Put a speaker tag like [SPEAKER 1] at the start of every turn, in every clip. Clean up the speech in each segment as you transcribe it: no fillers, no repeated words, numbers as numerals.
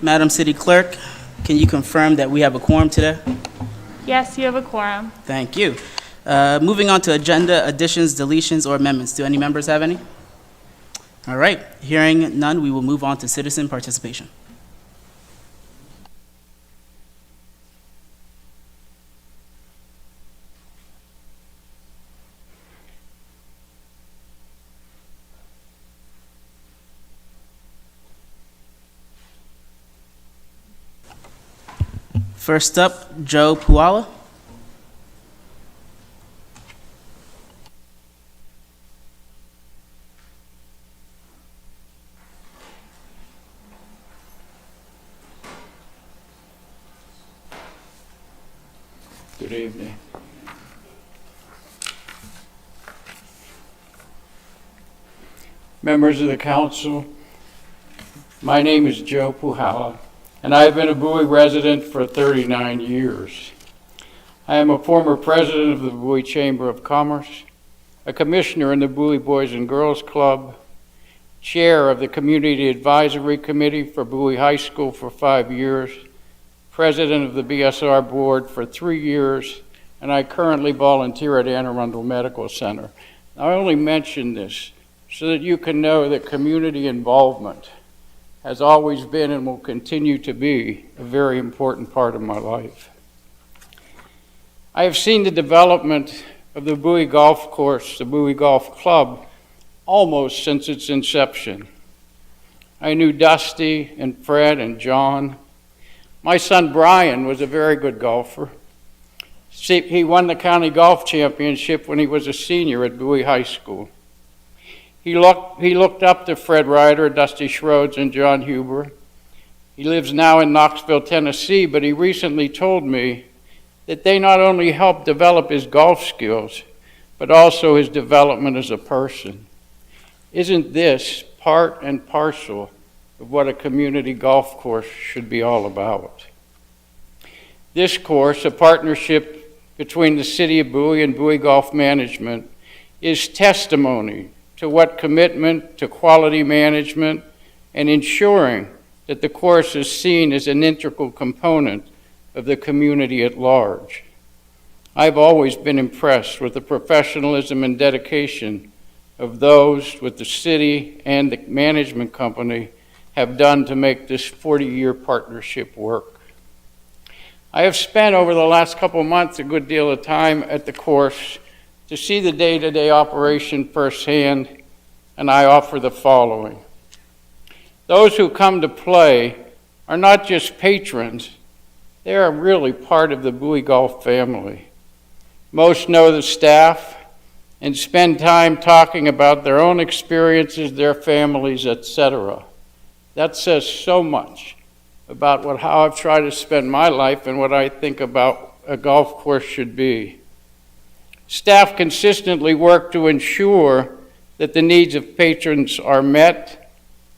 [SPEAKER 1] Madam City Clerk, can you confirm that we have a quorum today?
[SPEAKER 2] Yes, you have a quorum.
[SPEAKER 1] Thank you. Moving on to agenda additions, deletions, or amendments. Do any members have any? All right. Hearing none, we will move on to citizen participation. First up, Joe Puala.
[SPEAKER 3] Good evening. Members of the council, my name is Joe Puhala, and I have been a Bowie resident for 39 years. I am a former president of the Bowie Chamber of Commerce, a commissioner in the Bowie Boys and Girls Club, chair of the Community Advisory Committee for Bowie High School for 5 years, president of the BSR board for 3 years, and I currently volunteer at Anne Arundel Medical Center. I only mention this so that you can know that community involvement has always been and will continue to be a very important part of my life. I have seen the development of the Bowie Golf Course, the Bowie Golf Club, almost since its inception. I knew Dusty and Fred and John. My son Brian was a very good golfer. He won the county golf championship when he was a senior at Bowie High School. He looked up to Fred Ryder, Dusty Schroeds, and John Huber. He lives now in Knoxville, Tennessee, but he recently told me that they not only helped develop his golf skills, but also his development as a person. Isn't this part and parcel of what a community golf course should be all about? This course, a partnership between the City of Bowie and Bowie Golf Management, is testimony to what commitment to quality management and ensuring that the course is seen as an integral component of the community at large. I've always been impressed with the professionalism and dedication of those with the city and the management company have done to make this 40-year partnership work. I have spent over the last couple of months a good deal of time at the course to see the day-to-day operation firsthand, and I offer the following. Those who come to play are not just patrons, they are really part of the Bowie Golf family. Most know the staff and spend time talking about their own experiences, their families, etc. That says so much about how I've tried to spend my life and what I think about a golf course should be. Staff consistently work to ensure that the needs of patrons are met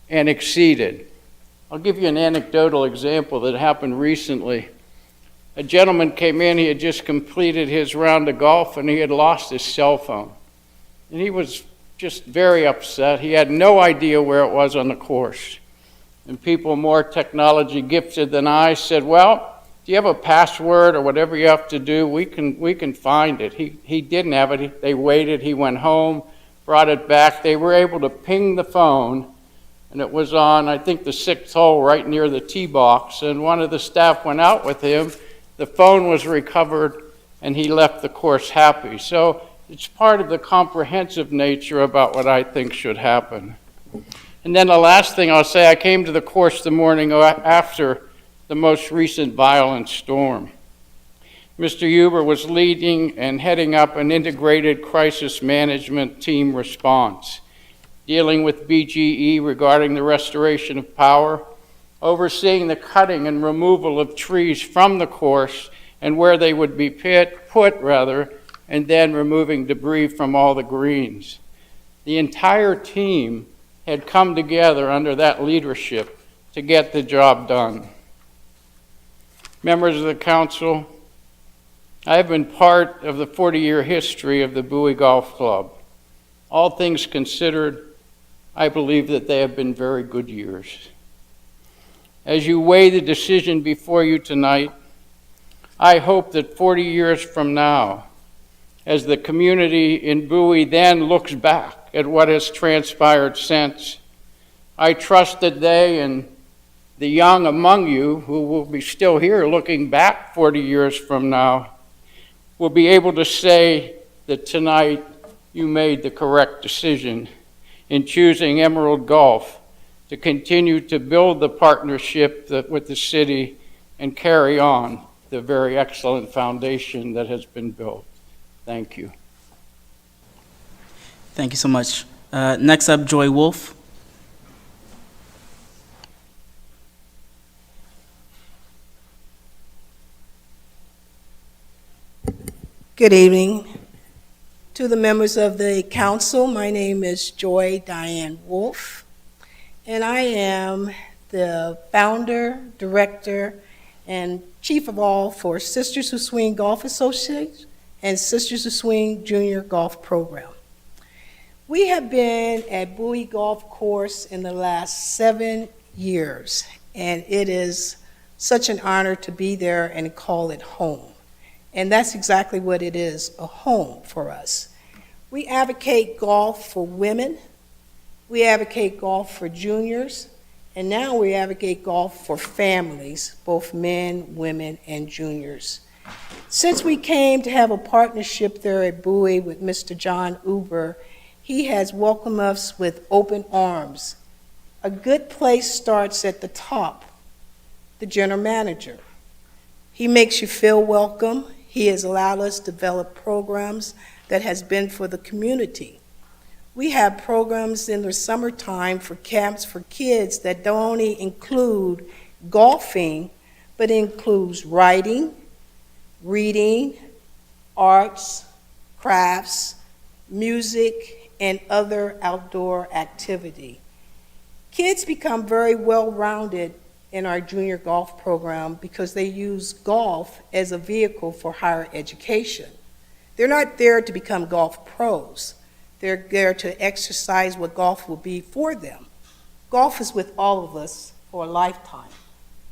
[SPEAKER 3] and exceeded. I'll give you an anecdotal example that happened recently. A gentleman came in, he had just completed his round of golf and he had lost his cell phone. And he was just very upset. He had no idea where it was on the course. And people more technology gifted than I said, well, do you have a password or whatever you have to do? We can find it. He didn't have it. They waited. He went home, brought it back. They were able to ping the phone, and it was on, I think, the 6th hole right near the tee box. And one of the staff went out with him. The phone was recovered, and he left the course happy. So it's part of the comprehensive nature about what I think should happen. And then the last thing I'll say, I came to the course the morning after the most recent violent storm. Mr. Huber was leading and heading up an integrated crisis management team response, dealing with BGE regarding the restoration of power, overseeing the cutting and removal of trees from the course and where they would be put, and then removing debris from all the greens. The entire team had come together under that leadership to get the job done. Members of the council, I have been part of the 40-year history of the Bowie Golf Club. All things considered, I believe that they have been very good years. As you weigh the decision before you tonight, I hope that 40 years from now, as the community in Bowie then looks back at what has transpired since, I trust that they and the young among you who will be still here looking back 40 years from now will be able to say that tonight you made the correct decision in choosing Emerald Golf to continue to build the partnership with the city and carry on the very excellent foundation that has been built. Thank you.
[SPEAKER 1] Thank you so much. Next up, Joy Wolf.
[SPEAKER 4] Good evening. To the members of the council, my name is Joy Diane Wolf, and I am the founder, director, and chief of all for Sisters Who Swing Golf Association and Sisters Who Swing Junior Golf Program. We have been at Bowie Golf Course in the last 7 years, and it is such an honor to be there and call it home. And that's exactly what it is, a home for us. We advocate golf for women, we advocate golf for juniors, and now we advocate golf for families, both men, women, and juniors. Since we came to have a partnership there at Bowie with Mr. John Uber, he has welcomed us with open arms. A good place starts at the top, the general manager. He makes you feel welcome. He has allowed us to develop programs that has been for the community. We have programs in the summertime for camps for kids that don't only include golfing, but includes writing, reading, arts, crafts, music, and other outdoor activity. Kids become very well-rounded in our junior golf program because they use golf as a vehicle for higher education. They're not there to become golf pros. They're there to exercise what golf will be for them. Golf is with all of us for a lifetime,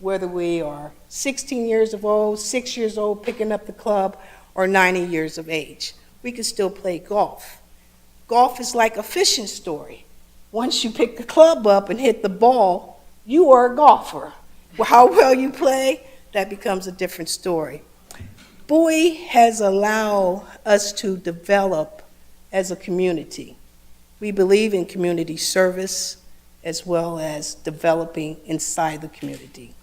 [SPEAKER 4] whether we are 16 years old, 6 years old, picking up the club, or 90 years of age. We can still play golf. Golf is like a fishing story. Once you pick the club up and hit the ball, you are a golfer. Well, how well you play, that becomes a different story. Bowie has allowed us to develop as a community. We believe in community service as well as developing inside the community.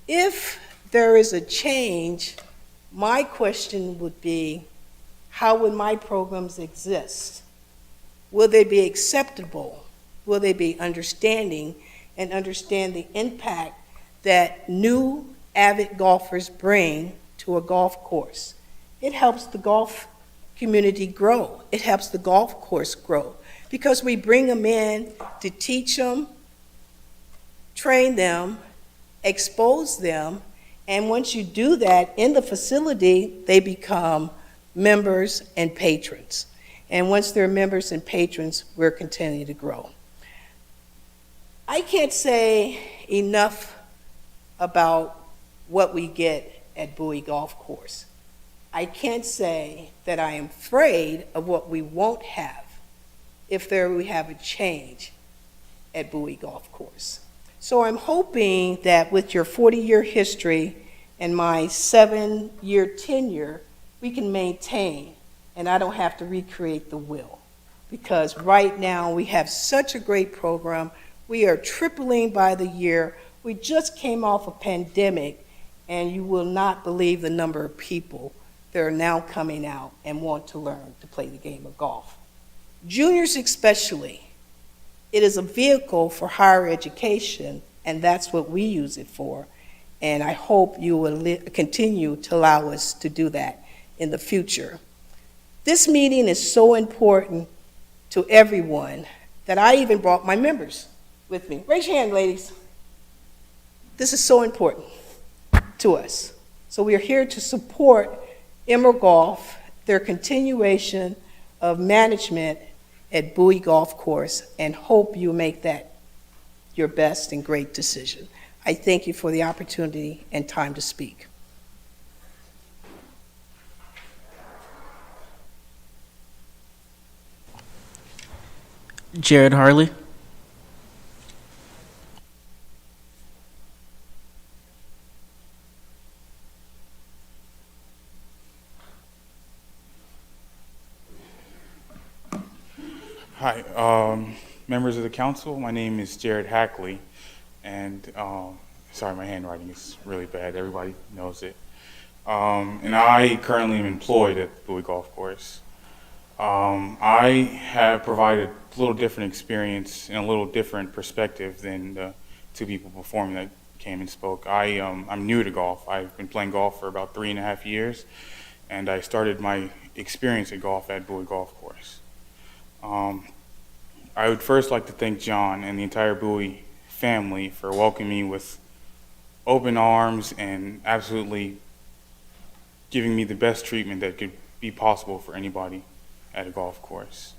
[SPEAKER 4] If there is a change, my question would be, how would my programs exist? Will they be acceptable? Will they be understanding and understand the impact that new avid golfers bring to a golf course? It helps the golf community grow. It helps the golf course grow because we bring them in to teach them, train them, expose them, and once you do that in the facility, they become members and patrons. And once they're members and patrons, we're continuing to grow. I can't say enough about what we get at Bowie Golf Course. I can't say that I am afraid of what we won't have if we have a change at Bowie Golf Course. So I'm hoping that with your 40-year history and my 7-year tenure, we can maintain, and I don't have to recreate the wheel. Because right now we have such a great program. We are tripling by the year. We just came off a pandemic, and you will not believe the number of people that are now coming out and want to learn to play the game of golf. Juniors especially, it is a vehicle for higher education, and that's what we use it for. And I hope you will continue to allow us to do that in the future. This meeting is so important to everyone that I even brought my members with me. Raise your hand, ladies. This is so important to us. So we are here to support Emerald Golf, their continuation of management at Bowie Golf Course, and hope you make that your best and great decision. I thank you for the opportunity and time to speak.
[SPEAKER 1] Jared Harley.
[SPEAKER 5] Hi, members of the council. My name is Jared Hackley, and sorry, my handwriting is really bad. Everybody knows it. And I currently am employed at the Bowie Golf Course. I have provided a little different experience and a little different perspective than the two people before me that came and spoke. I'm new to golf. I've been playing golf for about 3.5 years, and I started my experience at golf at Bowie Golf Course. I would first like to thank John and the entire Bowie family for welcoming me with open arms and absolutely giving me the best treatment that could be possible for anybody at a golf course.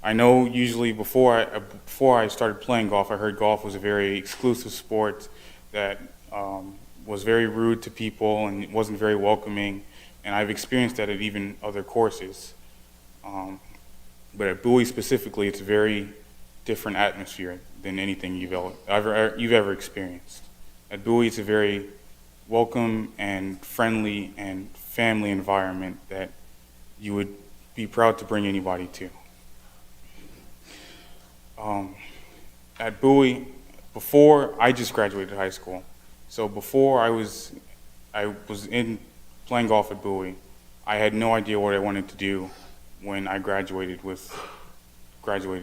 [SPEAKER 5] I know usually before I started playing golf, I heard golf was a very exclusive sport that was very rude to people and wasn't very welcoming, and I've experienced that at even other courses. But at Bowie specifically, it's a very different atmosphere than anything you've ever experienced. At Bowie, it's a very welcome and friendly and family environment that you would be proud to bring anybody to. At Bowie, before I just graduated high school, so before I was in playing golf at Bowie, I had no idea what I wanted to do when I graduated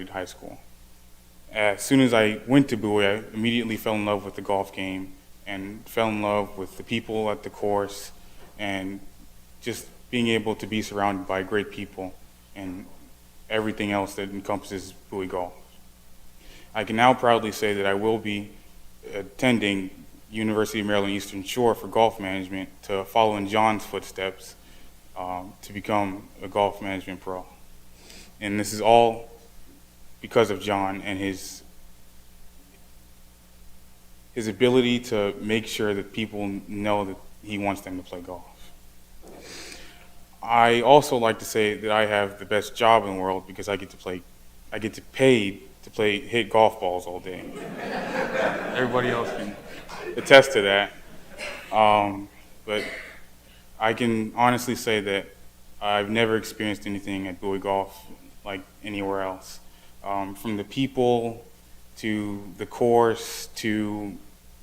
[SPEAKER 5] high school. As soon as I went to Bowie, I immediately fell in love with the golf game and fell in love with the people at the course and just being able to be surrounded by great people and everything else that encompasses Bowie golf. I can now proudly say that I will be attending University of Maryland Eastern Shore for golf management to follow in John's footsteps to become a golf management pro. And this is all because of John and his ability to make sure that people know that he wants them to play golf. I also like to say that I have the best job in the world because I get paid to hit golf balls all day. Everybody else can attest to that. But I can honestly say that I've never experienced anything at Bowie Golf like anywhere else. From the people to the course to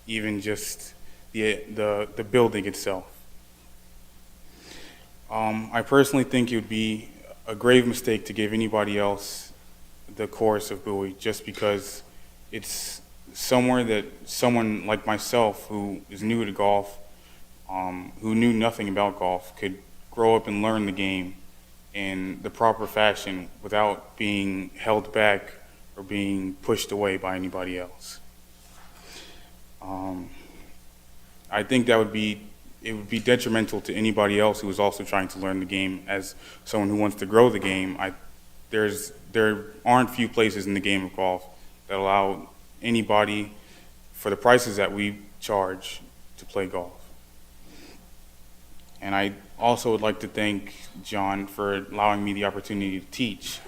[SPEAKER 5] even just the building itself. I personally think it would be a grave mistake to give anybody else the course of Bowie just because it's somewhere that someone like myself who is new to golf, who knew nothing about golf, could grow up and learn the game in the proper fashion without being held back or being pushed away by anybody else. I think it would be detrimental to anybody else who is also trying to learn the game. As someone who wants to grow the game, there aren't few places in the game of golf that allow anybody, for the prices that we charge, to play golf. And I also would like to thank John for allowing me the opportunity to teach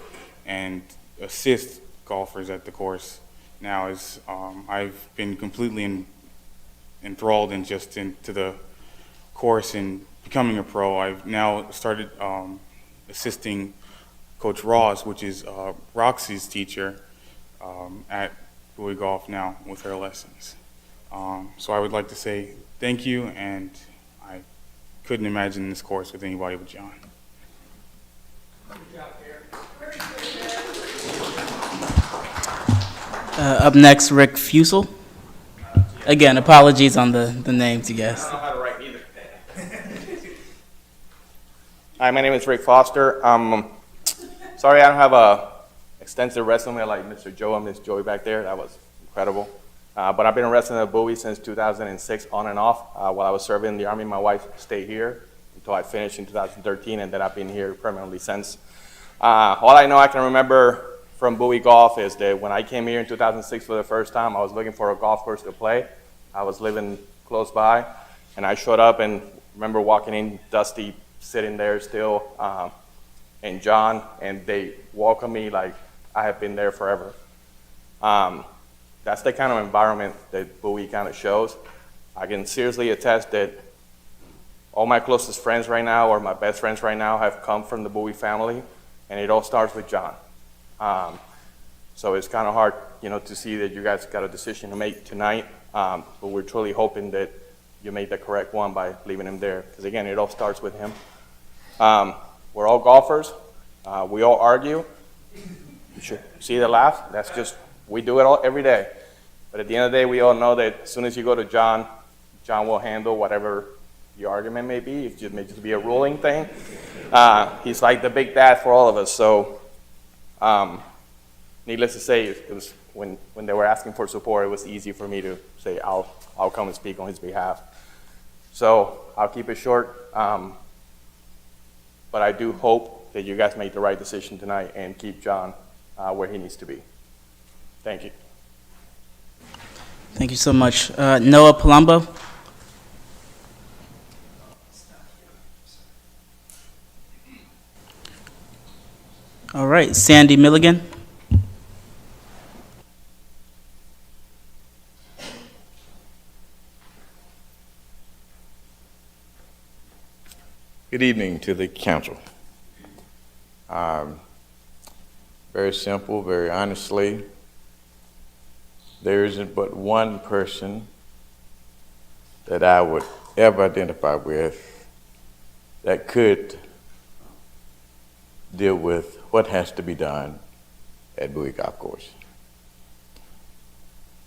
[SPEAKER 5] and assist golfers at the course now, as I've been completely enthralled into the course and becoming a pro. I've now started assisting Coach Ross, which is Roxy's teacher, at Bowie Golf now with her lessons. So I would like to say thank you, and I couldn't imagine this course with anybody but John.
[SPEAKER 1] Up next, Rick Fusel. Again, apologies on the names, you guys.
[SPEAKER 6] I don't know how to write either. Hi, my name is Rick Foster. Sorry I don't have a extensive resume like Mr. Joe and Miss Joey back there. That was incredible. But I've been a resident of Bowie since 2006, on and off. While I was serving in the Army, my wife stayed here until I finished in 2013, and then I've been here permanently since. All I know I can remember from Bowie Golf is that when I came here in 2006 for the first time, I was looking for a golf course to play. I was living close by, and I showed up and remember walking in, Dusty sitting there still, and John, and they welcomed me like I have been there forever. That's the kind of environment that Bowie kind of shows. I can seriously attest that all my closest friends right now, or my best friends right now, have come from the Bowie family, and it all starts with John. So it's kind of hard, to see that you guys got a decision to make tonight, but we're truly hoping that you made the correct one by leaving him there, because again, it all starts with him. We're all golfers. We all argue. You should see the laugh. That's just, we do it all every day. But at the end of the day, we all know that as soon as you go to John, John will handle whatever your argument may be. It may just be a ruling thing. He's like the big dad for all of us. So needless to say, it was when they were asking for support, it was easy for me to say, I'll come and speak on his behalf. So I'll keep it short. But I do hope that you guys make the right decision tonight and keep John where he needs to be. Thank you.
[SPEAKER 1] Thank you so much. Noah Palumbo. All right, Sandy Milligan.
[SPEAKER 7] Good evening to the council. Very simple, very honestly, there isn't but one person that I would ever identify with that could deal with what has to be done at Bowie Golf Course.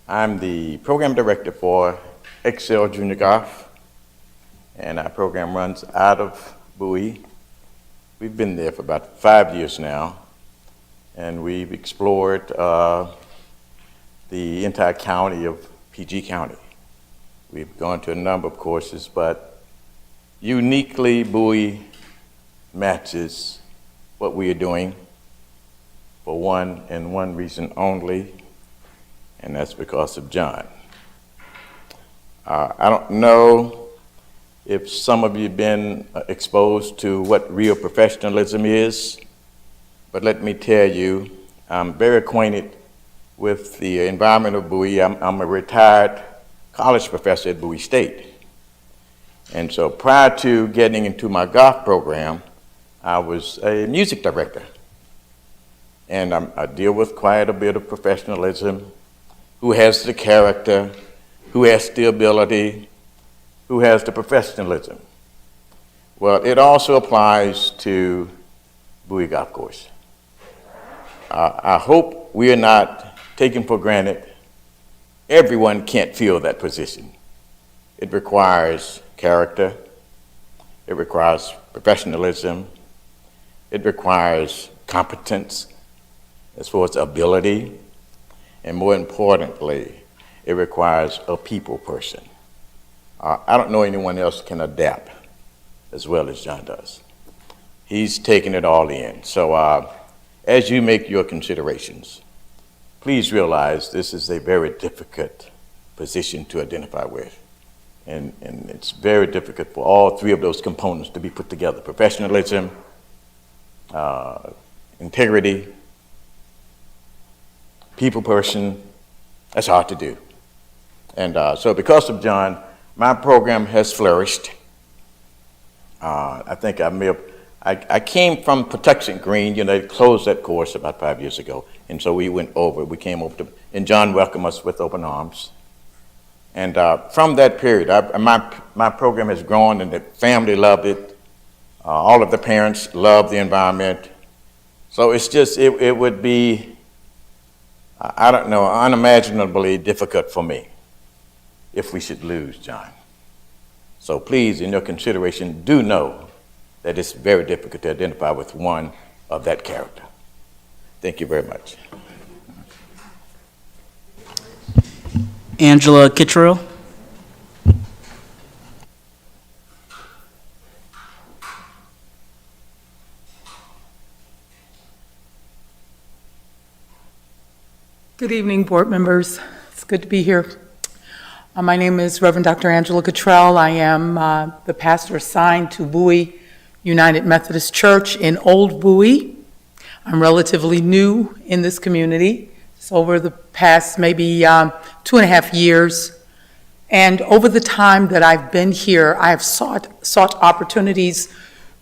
[SPEAKER 7] I'm the program director for Excel Junior Golf, and our program runs out of Bowie. We've been there for about 5 years now, and we've explored the entire county of PG County. We've gone to a number of courses, but uniquely Bowie matches what we are doing for one and one reason only, and that's because of John. I don't know if some of you have been exposed to what real professionalism is, but let me tell you, I'm very acquainted with the environment of Bowie. I'm a retired college professor at Bowie State. And so prior to getting into my golf program, I was a music director. And I deal with quite a bit of professionalism, who has the character, who has the ability, who has the professionalism. Well, it also applies to Bowie Golf Course. I hope we are not taking for granted. Everyone can't fill that position. It requires character, it requires professionalism, it requires competence as far as ability, and more importantly, it requires a people person. I don't know anyone else can adapt as well as John does. He's taken it all in. So as you make your considerations, please realize this is a very difficult position to identify with. And it's very difficult for all three of those components to be put together: professionalism, integrity, people person. That's hard to do. And so because of John, my program has flourished. I think I came from Patuxent Green. They closed that course about 5 years ago. And so we came over and John welcomed us with open arms. And from that period, my program has grown, and the family loved it. All of the parents loved the environment. So it's just, it would be, I don't know, unimaginably difficult for me if we should lose John. So please, in your consideration, do know that it's very difficult to identify with one of that character. Thank you very much.
[SPEAKER 1] Angela Kittrell.
[SPEAKER 8] Good evening, board members. It's good to be here. My name is Reverend Dr. Angela Cottrell. I am the pastor assigned to Bowie United Methodist Church in Old Bowie. I'm relatively new in this community. It's over the past maybe 2.5 years. And over the time that I've been here, I have sought opportunities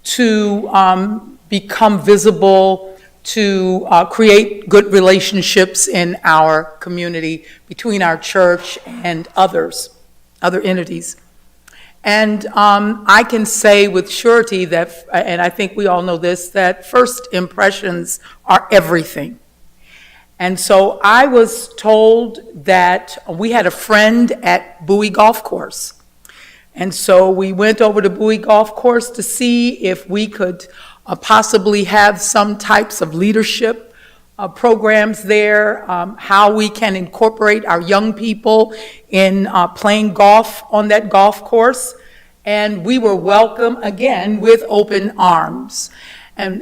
[SPEAKER 8] to become visible, to create good relationships in our community between our church and other entities. And I can say with surety that, and I think we all know this, that first impressions are everything. And so I was told that we had a friend at Bowie Golf Course. And so we went over to Bowie Golf Course to see if we could possibly have some types of leadership programs there, how we can incorporate our young people in playing golf on that golf course. And we were welcomed again with open arms. And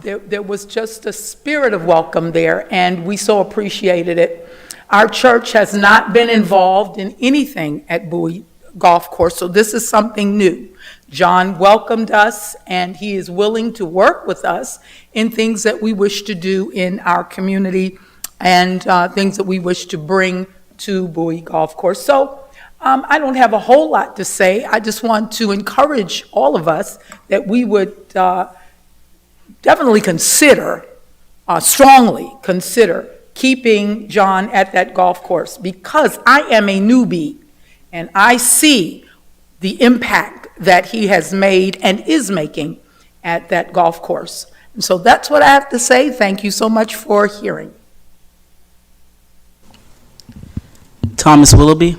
[SPEAKER 8] there was just a spirit of welcome there, and we so appreciated it. Our church has not been involved in anything at Bowie Golf Course, so this is something new. John welcomed us, and he is willing to work with us in things that we wish to do in our community and things that we wish to bring to Bowie Golf Course. So I don't have a whole lot to say. I just want to encourage all of us that we would definitely consider, strongly consider, keeping John at that golf course, because I am a newbie and I see the impact that he has made and is making at that golf course. And so that's what I have to say. Thank you so much for hearing.
[SPEAKER 1] Thomas Willoughby.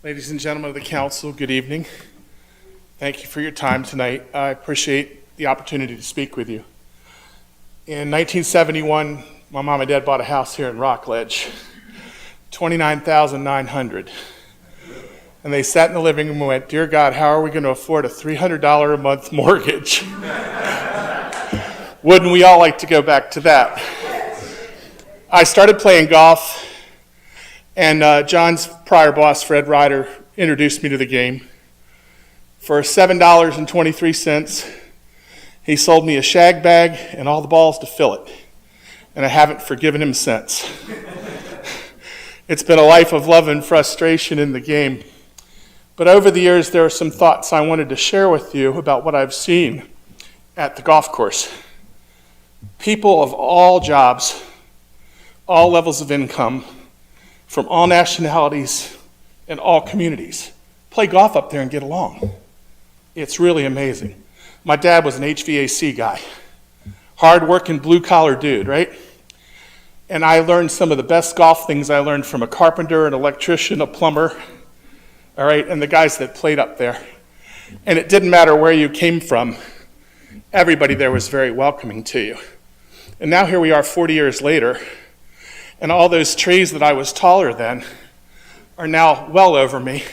[SPEAKER 9] Ladies and gentlemen of the council, good evening. Thank you for your time tonight. I appreciate the opportunity to speak with you. In 1971, my mom and dad bought a house here in Rockledge, $29,900. And they sat in the living room and went, "Dear God, how are we going to afford a $300 a month mortgage?" Wouldn't we all like to go back to that? I started playing golf, and John's prior boss, Fred Ryder, introduced me to the game. For $7.23, he sold me a shag bag and all the balls to fill it, and I haven't forgiven him since. It's been a life of love and frustration in the game. But over the years, there are some thoughts I wanted to share with you about what I've seen at the golf course. People of all jobs, all levels of income, from all nationalities and all communities, play golf up there and get along. It's really amazing. My dad was an HVAC guy, hard-working, blue-collar dude, right? And I learned some of the best golf things I learned from a carpenter, an electrician, a plumber, all right, and the guys that played up there. And it didn't matter where you came from. Everybody there was very welcoming to you. And now here we are 40 years later, and all those trees that I was taller than are now well over me.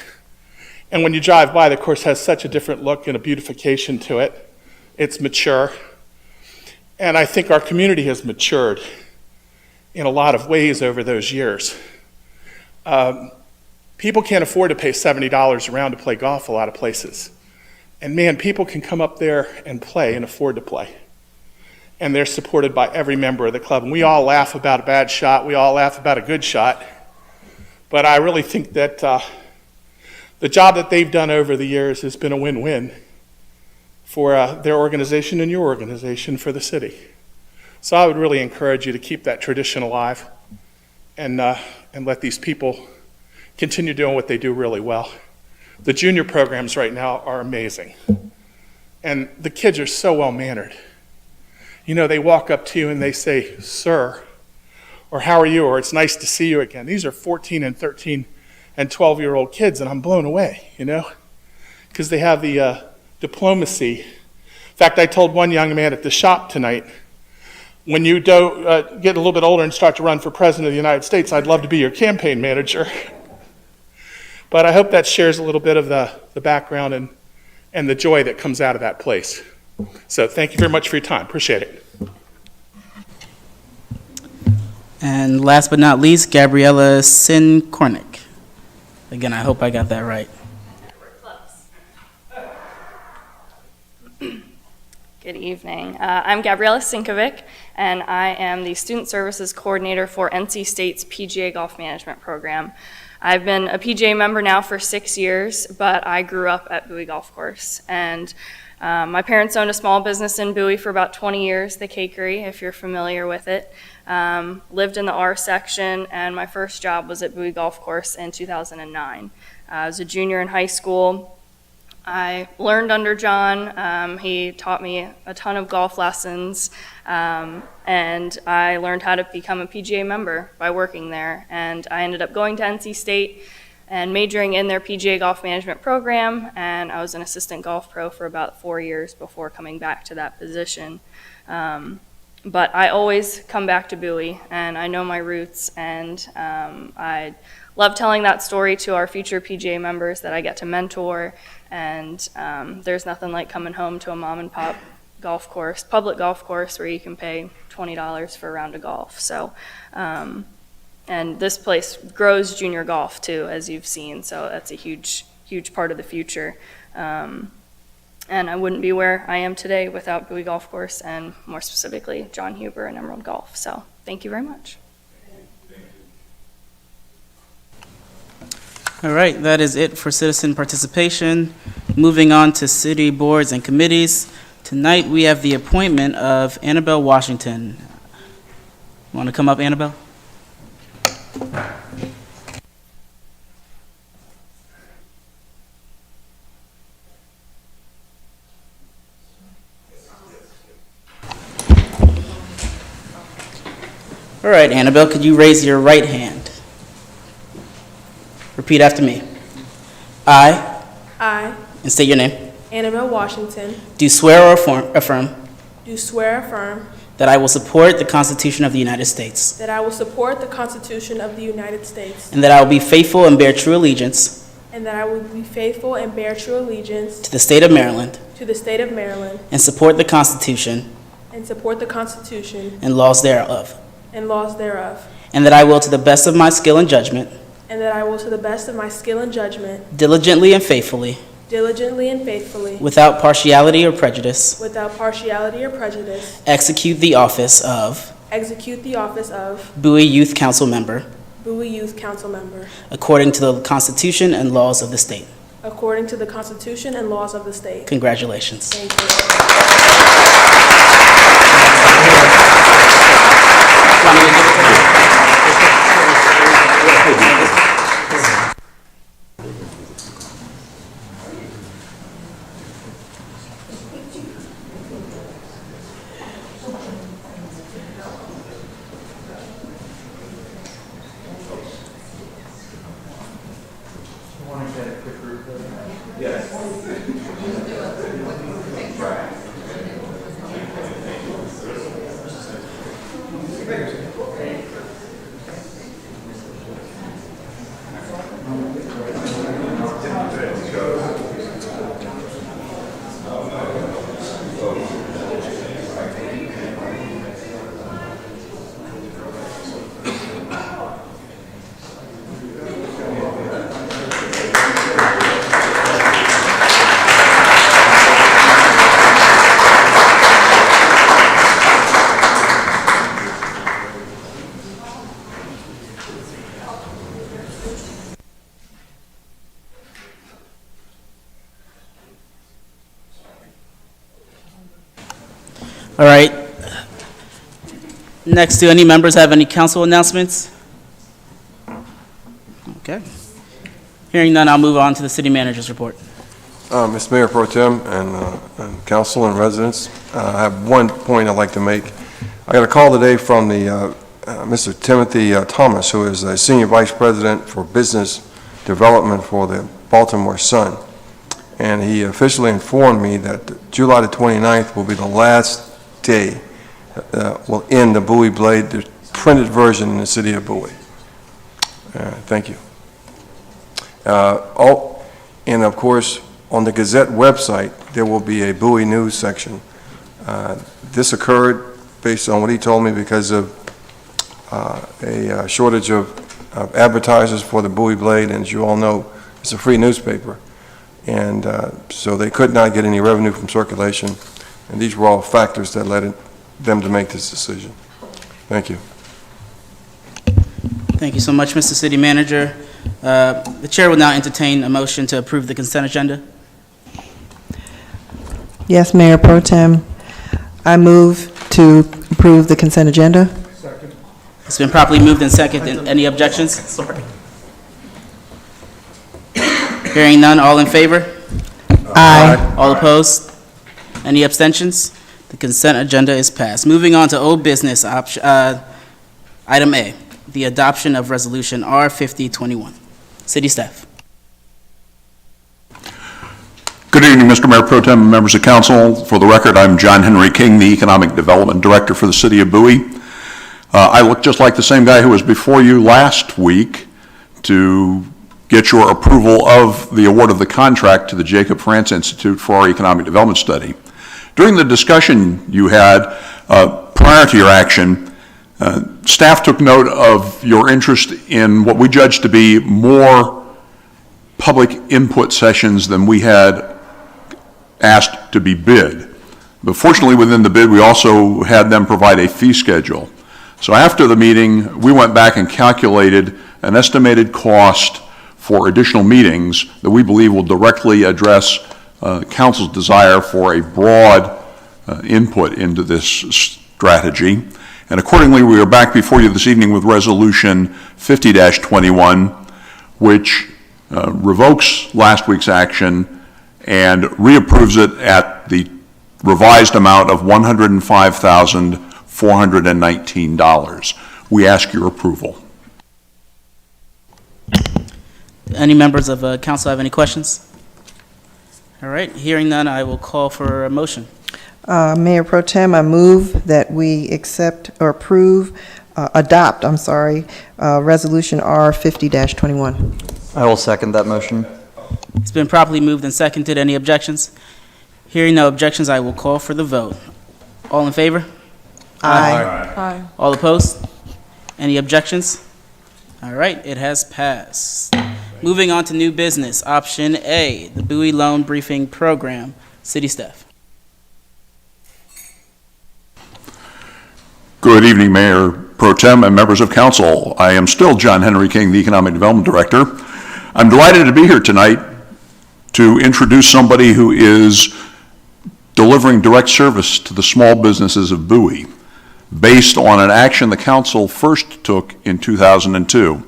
[SPEAKER 9] And when you drive by, the course has such a different look and a beautification to it. It's mature. And I think our community has matured in a lot of ways over those years. People can't afford to pay $70 a round to play golf a lot of places. And man, people can come up there and play and afford to play. And they're supported by every member of the club. And we all laugh about a bad shot. We all laugh about a good shot. But I really think that the job that they've done over the years has been a win-win for their organization and your organization for the city. So I would really encourage you to keep that tradition alive and let these people continue doing what they do really well. The junior programs right now are amazing. And the kids are so well-mannered. You know, they walk up to you and they say, "Sir," or "How are you?" or "It's nice to see you again." These are 14 and 13 and 12-year-old kids, and I'm blown away, you know, because they have the diplomacy. In fact, I told one young man at the shop tonight, when you get a little bit older and start to run for president of the United States, I'd love to be your campaign manager. But I hope that shares a little bit of the background and the joy that comes out of that place. So thank you very much for your time. Appreciate it.
[SPEAKER 1] And last but not least, Gabriella Sinkornick. Again, I hope I got that right.
[SPEAKER 10] Good evening. I'm Gabriella Sinkovic, and I am the Student Services Coordinator for NC State's PGA Golf Management Program. I've been a PGA member now for 6 years, but I grew up at Bowie Golf Course. And my parents owned a small business in Bowie for about 20 years, the Cakery, if you're familiar with it. Lived in the R section, and my first job was at Bowie Golf Course in 2009. I was a junior in high school. I learned under John. He taught me a ton of golf lessons, and I learned how to become a PGA member by working there. And I ended up going to NC State and majoring in their PGA Golf Management Program, and I was an assistant golf pro for about 4 years before coming back to that position. But I always come back to Bowie, and I know my roots, and I love telling that story to our future PGA members that I get to mentor. And there's nothing like coming home to a mom and pop golf course, public golf course, where you can pay $20 for a round of golf. So, and this place grows junior golf too, as you've seen. So that's a huge, huge part of the future. And I wouldn't be where I am today without Bowie Golf Course, and more specifically, John Huber and Emerald Golf. So thank you very much.
[SPEAKER 1] All right, that is it for citizen participation. Moving on to city boards and committees. Tonight we have the appointment of Annabelle Washington. Want to come up, Annabelle? All right, Annabelle, could you raise your right hand? Repeat after me. I, and state your name,
[SPEAKER 11] Annabelle Washington,
[SPEAKER 1] do swear or affirm
[SPEAKER 11] that
[SPEAKER 1] I will support the Constitution of the United States,
[SPEAKER 11] I will support the Constitution of the United States,
[SPEAKER 1] and that I will be faithful and bear true allegiance
[SPEAKER 11] and that I will be faithful and bear true allegiance
[SPEAKER 1] to the state of Maryland,
[SPEAKER 11] to the state of Maryland,
[SPEAKER 1] and support the Constitution
[SPEAKER 11] and support the Constitution
[SPEAKER 1] and laws thereof,
[SPEAKER 11] and laws thereof,
[SPEAKER 1] and that I will, to the best of my skill and judgment,
[SPEAKER 11] and that I will, to the best of my skill and judgment,
[SPEAKER 1] diligently and faithfully,
[SPEAKER 11] without partiality or prejudice,
[SPEAKER 1] execute the office of Bowie Youth Council Member according to the Constitution and laws of the state. Congratulations.
[SPEAKER 11] Thank you.
[SPEAKER 1] All right. Next, do any members have any council announcements? Okay. Hearing none, I'll move on to the city manager's report.
[SPEAKER 12] Mr. Mayor Pro Tem and council and residents, I have one point I'd like to make. I got a call today from the Mr. Timothy Thomas, who is a Senior Vice President for Business Development for the Baltimore Sun. And he officially informed me that July the 29th will be the last day will end the Bowie blade, the printed version in the city of Bowie. Thank you. And of course, on the Gazette website, there will be a Bowie news section. This occurred based on what he told me because of a shortage of advertisers for the Bowie blade, and as you all know, it's a free newspaper. And so they could not get any revenue from circulation, and these were all factors that led them to make this decision. Thank you.
[SPEAKER 1] Thank you so much, Mr. City Manager. The chair will now entertain a motion to approve the consent agenda.
[SPEAKER 13] Yes, Mayor Pro Tem. I move to approve the consent agenda.
[SPEAKER 1] It's been properly moved and seconded. Any objections? Sorry. Hearing none, all in favor?
[SPEAKER 13] Aye.
[SPEAKER 1] All opposed? Any abstentions? The consent agenda is passed. Moving on to old business, item A, the adoption of Resolution R5021. City staff.
[SPEAKER 14] Good evening, Mr. Mayor Pro Tem and members of council. For the record, I'm John Henry King, the Economic Development Director for the City of Bowie. I look just like the same guy who was before you last week to get your approval of the award of the contract to the Jacob France Institute for our Economic Development Study. During the discussion you had prior to your action, staff took note of your interest in what we judged to be more public input sessions than we had asked to be bid. But fortunately, within the bid, we also had them provide a fee schedule. So after the meeting, we went back and calculated an estimated cost for additional meetings that we believe will directly address council's desire for a broad input into this strategy. And accordingly, we are back before you this evening with Resolution 50-21, which revokes last week's action and reapproves it at the revised amount of $105,419. We ask your approval.
[SPEAKER 1] Any members of council have any questions? All right, hearing none, I will call for a motion.
[SPEAKER 13] Mayor Pro Tem, I move that we adopt Resolution R50-21.
[SPEAKER 15] I will second that motion.
[SPEAKER 1] It's been properly moved and seconded. Any objections? Hearing no objections, I will call for the vote. All in favor?
[SPEAKER 13] Aye.
[SPEAKER 1] All opposed? Any objections? All right, it has passed. Moving on to new business. Option A, the Bowie Loan Briefing Program. City staff.
[SPEAKER 14] Good evening, Mayor Pro Tem and members of council. I am still John Henry King, the Economic Development Director. I'm delighted to be here tonight to introduce somebody who is delivering direct service to the small businesses of Bowie based on an action the council first took in 2002.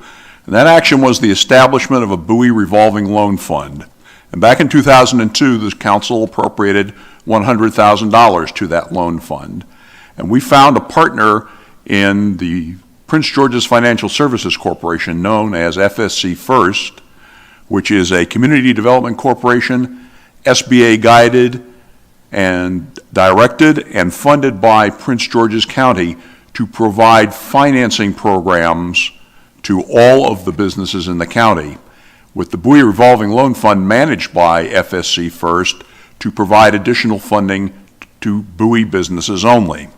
[SPEAKER 14] And that action was the establishment of a Bowie revolving loan fund. And back in 2002, the council appropriated $100,000 to that loan fund. And we found a partner in the Prince George's Financial Services Corporation, known as FSC First, which is a community development corporation, SBA guided and directed and funded by Prince George's County to provide financing programs to all of the businesses in the county, with the Bowie Revolving Loan Fund managed by FSC First to provide additional funding to Bowie businesses only.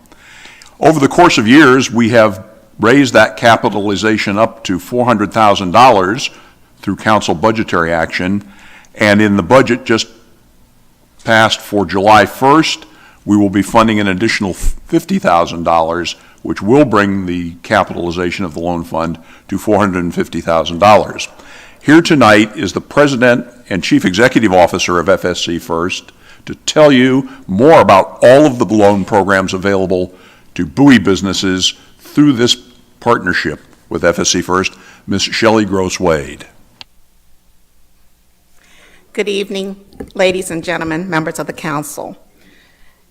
[SPEAKER 14] Over the course of years, we have raised that capitalization up to $400,000 through council budgetary action, and in the budget just passed for July 1st, we will be funding an additional $50,000, which will bring the capitalization of the loan fund to $450,000. Here tonight is the President and Chief Executive Officer of FSC First to tell you more about all of the loan programs available to Bowie businesses through this partnership with FSC First, Ms. Shelley Gross-Wade.
[SPEAKER 16] Good evening, ladies and gentlemen, members of the council.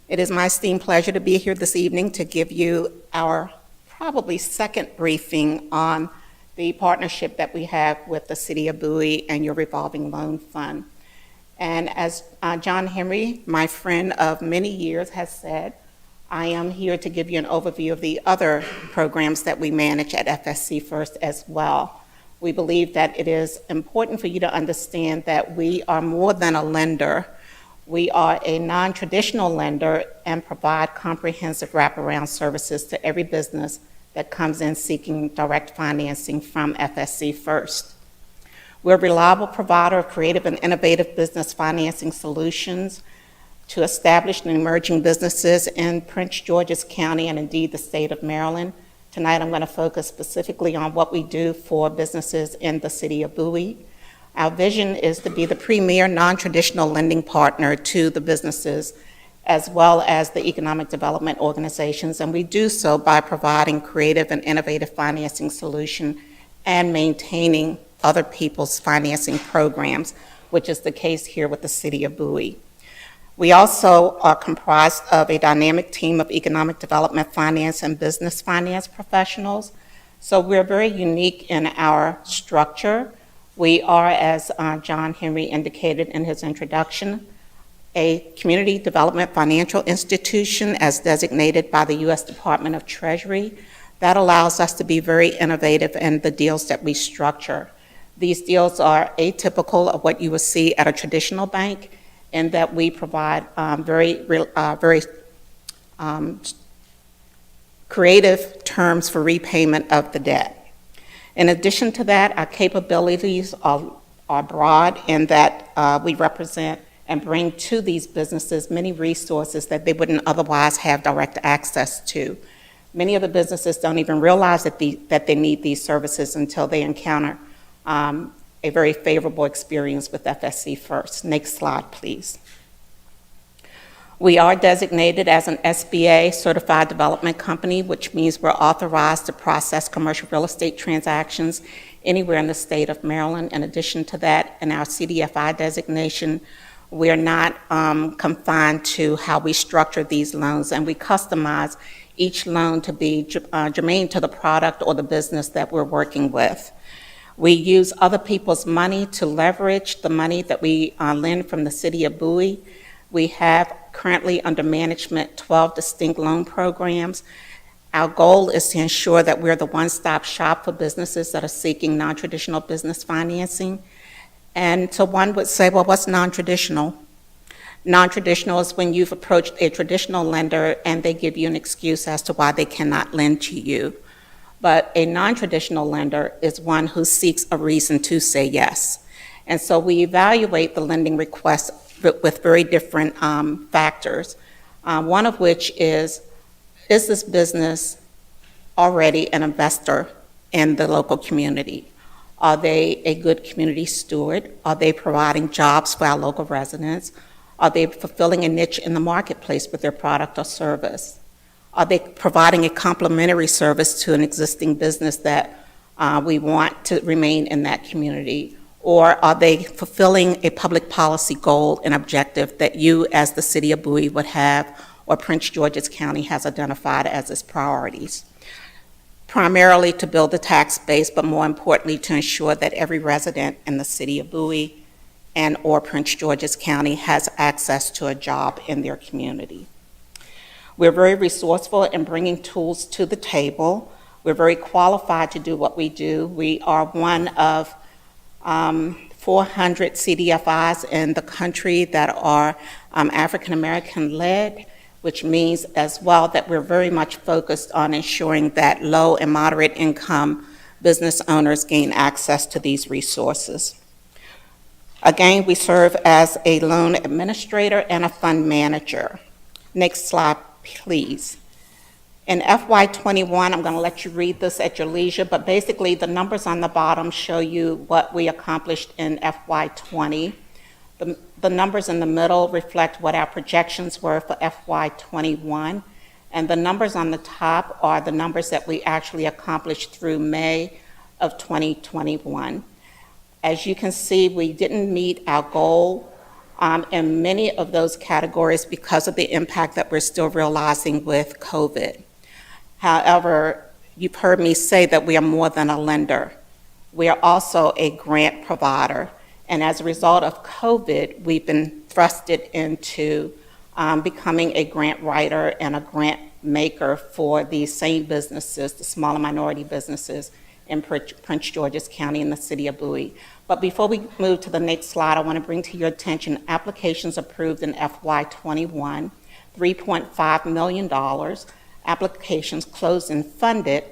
[SPEAKER 16] It is my esteemed pleasure to be here this evening to give you our probably second briefing on the partnership that we have with the City of Bowie and your revolving loan fund. And as John Henry, my friend of many years, has said, I am here to give you an overview of the other programs that we manage at FSC First as well. We believe that it is important for you to understand that we are more than a lender. We are a non-traditional lender and provide comprehensive wraparound services to every business that comes in seeking direct financing from FSC First. We're a reliable provider of creative and innovative business financing solutions to established and emerging businesses in Prince George's County and indeed the state of Maryland. Tonight I'm going to focus specifically on what we do for businesses in the city of Bowie. Our vision is to be the premier non-traditional lending partner to the businesses as well as the economic development organizations, and we do so by providing creative and innovative financing solution and maintaining other people's financing programs, which is the case here with the city of Bowie. We also are comprised of a dynamic team of economic development finance and business finance professionals. So we're very unique in our structure. We are, as John Henry indicated in his introduction, a community development financial institution as designated by the U.S. Department of Treasury. That allows us to be very innovative in the deals that we structure. These deals are atypical of what you would see at a traditional bank, in that we provide very creative terms for repayment of the debt. In addition to that, our capabilities are broad in that we represent and bring to these businesses many resources that they wouldn't otherwise have direct access to. Many of the businesses don't even realize that they need these services until they encounter a very favorable experience with FSC First. Next slide, please. We are designated as an SBA certified development company, which means we're authorized to process commercial real estate transactions anywhere in the state of Maryland. In addition to that, in our CDFI designation, we're not confined to how we structure these loans, and we customize each loan to be germane to the product or the business that we're working with. We use other people's money to leverage the money that we lend from the city of Bowie. We have currently under management 12 distinct loan programs. Our goal is to ensure that we're the one-stop shop for businesses that are seeking non-traditional business financing. And so one would say, well, what's non-traditional? Non-traditional is when you've approached a traditional lender and they give you an excuse as to why they cannot lend to you. But a non-traditional lender is one who seeks a reason to say yes. And so we evaluate the lending requests with very different factors, one of which is this business already an investor in the local community? Are they a good community steward? Are they providing jobs for our local residents? Are they fulfilling a niche in the marketplace with their product or service? Are they providing a complementary service to an existing business that we want to remain in that community? Or are they fulfilling a public policy goal and objective that you as the city of Bowie would have or Prince George's County has identified as its priorities? Primarily to build the tax base, but more importantly to ensure that every resident in the city of Bowie and or Prince George's County has access to a job in their community. We're very resourceful in bringing tools to the table. We're very qualified to do what we do. We are one of 400 CDFIs in the country that are African American led, which means as well that we're very much focused on ensuring that low and moderate income business owners gain access to these resources. Again, we serve as a loan administrator and a fund manager. Next slide, please. In FY21, I'm going to let you read this at your leisure, but basically the numbers on the bottom show you what we accomplished in FY20. The numbers in the middle reflect what our projections were for FY21, and the numbers on the top are the numbers that we actually accomplished through May of 2021. As you can see, we didn't meet our goal in many of those categories because of the impact that we're still realizing with COVID. However, you've heard me say that we are more than a lender. We are also a grant provider. And as a result of COVID, we've been thrusted into becoming a grant writer and a grant maker for these same businesses, the smaller minority businesses in Prince George's County in the city of Bowie. But before we move to the next slide, I want to bring to your attention applications approved in FY21, $3.5 million. Applications closed and funded,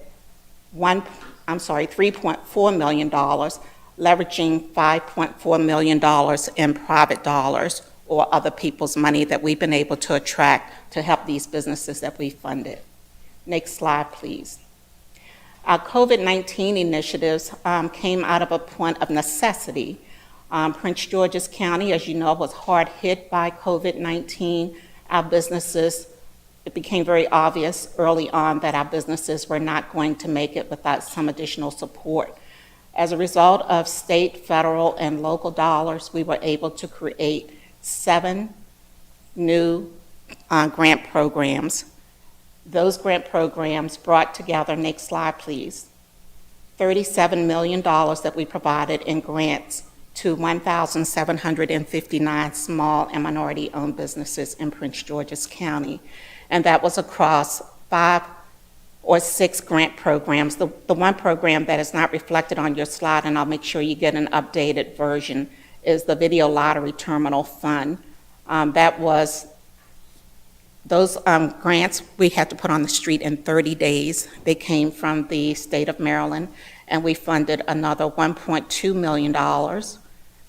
[SPEAKER 16] $3.4 million, leveraging $5.4 million in private dollars or other people's money that we've been able to attract to help these businesses that we funded. Next slide, please. Our COVID-19 initiatives came out of a point of necessity. Prince George's County, as you know, was hard hit by COVID-19. Our businesses, it became very obvious early on that our businesses were not going to make it without some additional support. As a result of state, federal, and local dollars, we were able to create 7 new grant programs. Those grant programs brought together, next slide please, $37 million that we provided in grants to 1,759 small and minority-owned businesses in Prince George's County. And that was across 5 or 6 grant programs. The one program that is not reflected on your slide, and I'll make sure you get an updated version, is the Video Lottery Terminal Fund. Those grants we had to put on the street in 30 days. They came from the state of Maryland, and we funded another $1.2 million,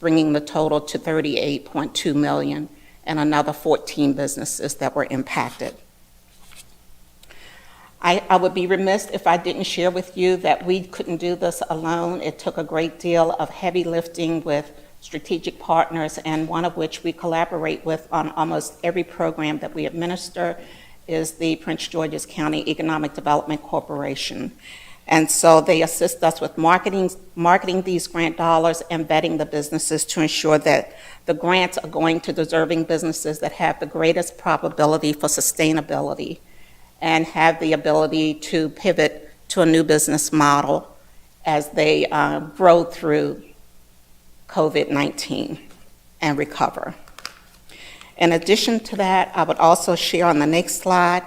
[SPEAKER 16] bringing the total to $38.2 million, and another 14 businesses that were impacted. I would be remiss if I didn't share with you that we couldn't do this alone. It took a great deal of heavy lifting with strategic partners, and one of which we collaborate with on almost every program that we administer is the Prince George's County Economic Development Corporation. And so they assist us with marketing these grant dollars and vetting the businesses to ensure that the grants are going to deserving businesses that have the greatest probability for sustainability and have the ability to pivot to a new business model as they grow through COVID-19 and recover. In addition to that, I would also share on the next slide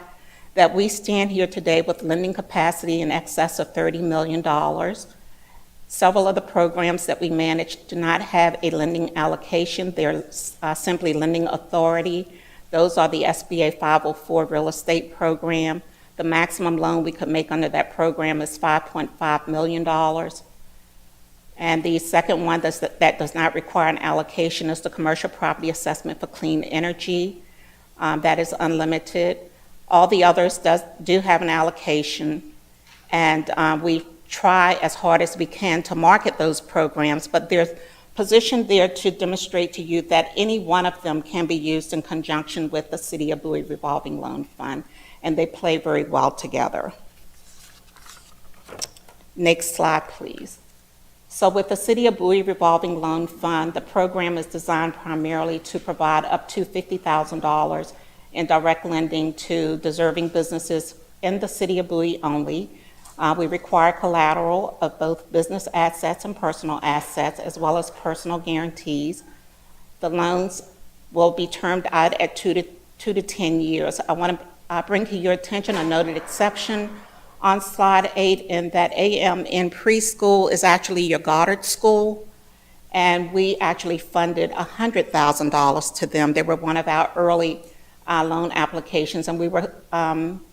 [SPEAKER 16] that we stand here today with lending capacity in excess of $30 million. Several of the programs that we manage do not have a lending allocation. They're simply lending authority. Those are the SBA 504 real estate program. The maximum loan we could make under that program is $5.5 million. And the second one that does not require an allocation is the commercial property assessment for clean energy. That is unlimited. All the others do have an allocation, and we try as hard as we can to market those programs, but they're positioned there to demonstrate to you that any one of them can be used in conjunction with the City of Bowie Revolving Loan Fund, and they play very well together. Next slide, please. So with the City of Bowie Revolving Loan Fund, the program is designed primarily to provide up to $50,000 in direct lending to deserving businesses in the City of Bowie only. We require collateral of both business assets and personal assets, as well as personal guarantees. The loans will be termed out at 2 to 10 years. I want to bring to your attention a noted exception on slide 8, in that AM in preschool is actually your Goddard School, and we actually funded $100,000 to them. They were one of our early loan applications, and we were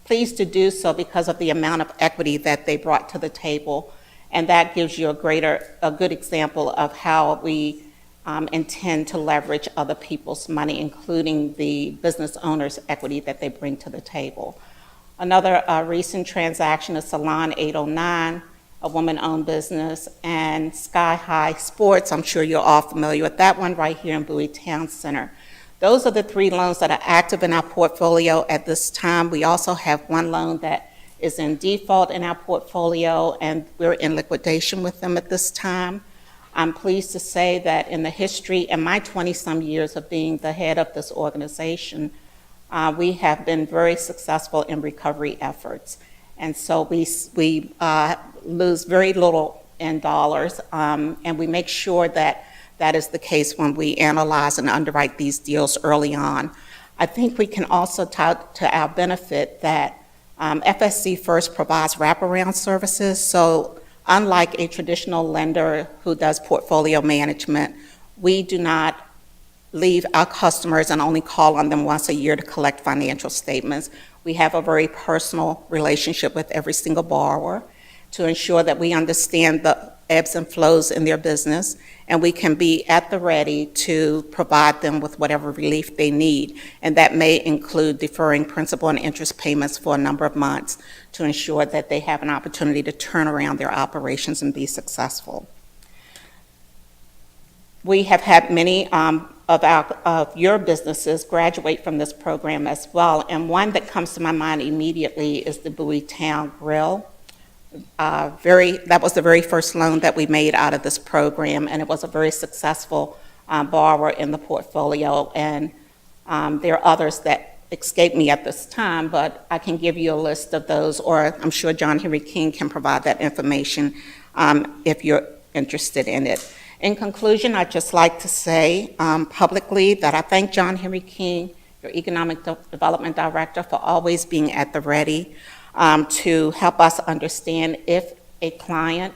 [SPEAKER 16] pleased to do so because of the amount of equity that they brought to the table, and that gives you a good example of how we intend to leverage other people's money, including the business owners' equity that they bring to the table. Another recent transaction is Salon 809, a woman-owned business, and Sky High Sports. I'm sure you're all familiar with that one right here in Bowie Town Center. Those are the 3 loans that are active in our portfolio at this time. We also have 1 loan that is in default in our portfolio, and we're in liquidation with them at this time. I'm pleased to say that in the history, in my 20-some years of being the head of this organization, we have been very successful in recovery efforts. And so we lose very little in dollars, and we make sure that that is the case when we analyze and underwrite these deals early on. I think we can also tout to our benefit that FSC First provides wraparound services. So unlike a traditional lender who does portfolio management, we do not leave our customers and only call on them once a year to collect financial statements. We have a very personal relationship with every single borrower to ensure that we understand the ebbs and flows in their business, and we can be at the ready to provide them with whatever relief they need. And that may include deferring principal and interest payments for a number of months to ensure that they have an opportunity to turn around their operations and be successful. We have had many of your businesses graduate from this program as well, and one that comes to my mind immediately is the Bowie Town Grill. That was the very first loan that we made out of this program, and it was a very successful borrower in the portfolio. And there are others that escape me at this time, but I can give you a list of those, or I'm sure John Henry King can provide that information if you're interested in it. In conclusion, I'd just like to say publicly that I thank John Henry King, your Economic Development Director, for always being at the ready to help us understand if a client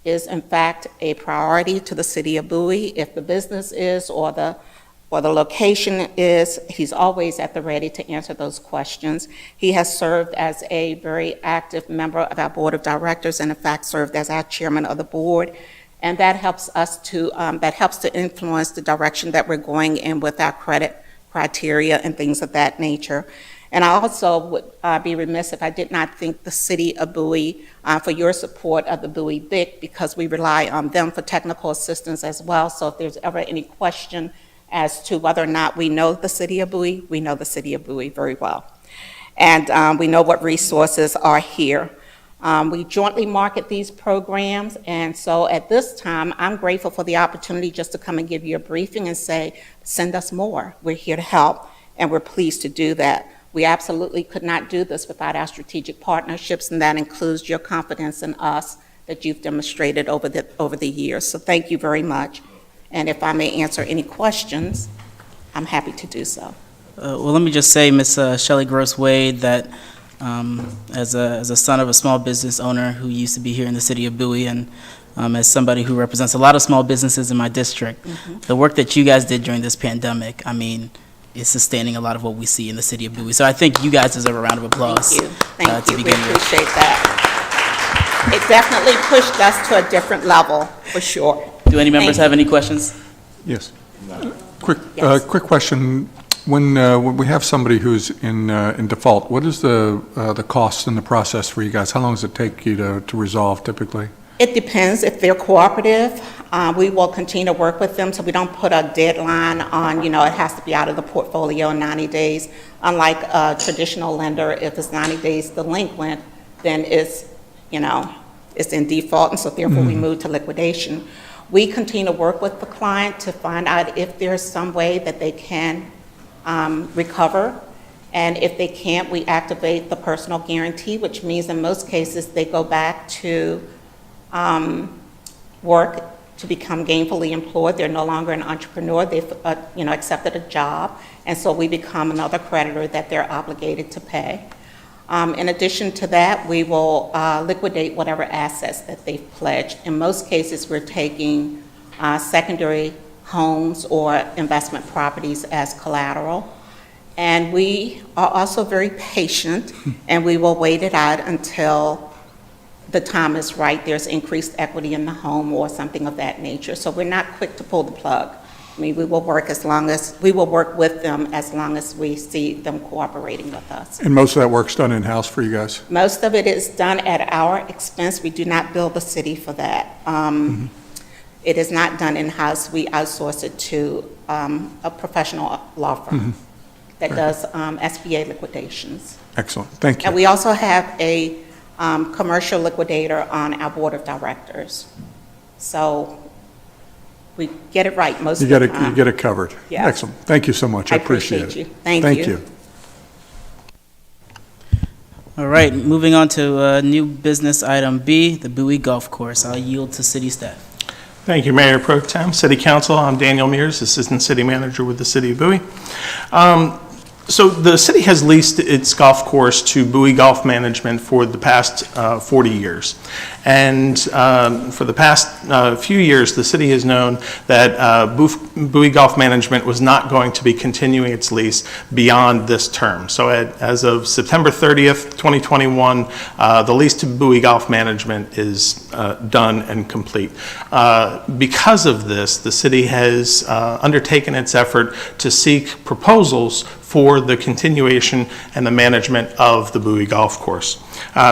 [SPEAKER 16] is in fact a priority to the city of Bowie, if the business is or the location is. He's always at the ready to answer those questions. He has served as a very active member of our board of directors and in fact served as our chairman of the board. And that helps us to influence the direction that we're going in with our credit criteria and things of that nature. And I also would be remiss if I did not thank the city of Bowie for your support of the Bowie BIC, because we rely on them for technical assistance as well. So if there's ever any question as to whether or not we know the city of Bowie, we know the city of Bowie very well. And we know what resources are here. We jointly market these programs, and so at this time, I'm grateful for the opportunity just to come and give you a briefing and say, send us more. We're here to help, and we're pleased to do that. We absolutely could not do this without our strategic partnerships, and that includes your confidence in us that you've demonstrated over the years. So thank you very much. And if I may answer any questions, I'm happy to do so.
[SPEAKER 1] Well, let me just say, Ms. Shelley Gross-Wade, that as a son of a small business owner who used to be here in the city of Bowie, and as somebody who represents a lot of small businesses in my district, the work that you guys did during this pandemic, I mean, is sustaining a lot of what we see in the city of Bowie. So I think you guys deserve a round of applause.
[SPEAKER 16] Thank you. Thank you. We appreciate that. It definitely pushed us to a different level, for sure.
[SPEAKER 1] Do any members have any questions?
[SPEAKER 15] Yes. Quick question. When we have somebody who's in default, what is the cost and the process for you guys? How long does it take you to resolve typically?
[SPEAKER 16] It depends. If they're cooperative, we will continue to work with them, so we don't put a deadline on, it has to be out of the portfolio in 90 days. Unlike a traditional lender, if it's 90 days delinquent, then it's in default, and so therefore we move to liquidation. We continue to work with the client to find out if there's some way that they can recover. And if they can't, we activate the personal guarantee, which means in most cases they go back to work to become gainfully employed. They're no longer an entrepreneur. They've accepted a job, and so we become another creditor that they're obligated to pay. In addition to that, we will liquidate whatever assets that they've pledged. In most cases, we're taking secondary homes or investment properties as collateral. And we are also very patient, and we will wait it out until the time is right. There's increased equity in the home or something of that nature. So we're not quick to pull the plug. I mean, we will work with them as long as we see them cooperating with us.
[SPEAKER 15] And most of that work's done in-house for you guys?
[SPEAKER 16] Most of it is done at our expense. We do not bill the city for that. It is not done in-house. We outsource it to a professional law firm that does SBA liquidations.
[SPEAKER 15] Excellent. Thank you.
[SPEAKER 16] And we also have a commercial liquidator on our board of directors. So we get it right most of the time.
[SPEAKER 15] You get it covered.
[SPEAKER 16] Yeah.
[SPEAKER 15] Excellent. Thank you so much. I appreciate it.
[SPEAKER 16] You. Thank you.
[SPEAKER 1] All right, moving on to new business item B, the Bowie Golf Course. I'll yield to city staff.
[SPEAKER 17] Thank you, Mayor Pro Tem, City Council. I'm Daniel MEARS, Assistant City Manager with the City of Bowie.
[SPEAKER 9] So the city has leased its golf course to Bowie Golf Management for the past 40 years. And for the past few years, the city has known that Bowie Golf Management was not going to be continuing its lease beyond this term. So as of September 30th, 2021, the lease to Bowie Golf Management is done and complete. Because of this, the city has undertaken its effort to seek proposals for the continuation and the management of the Bowie Golf Course.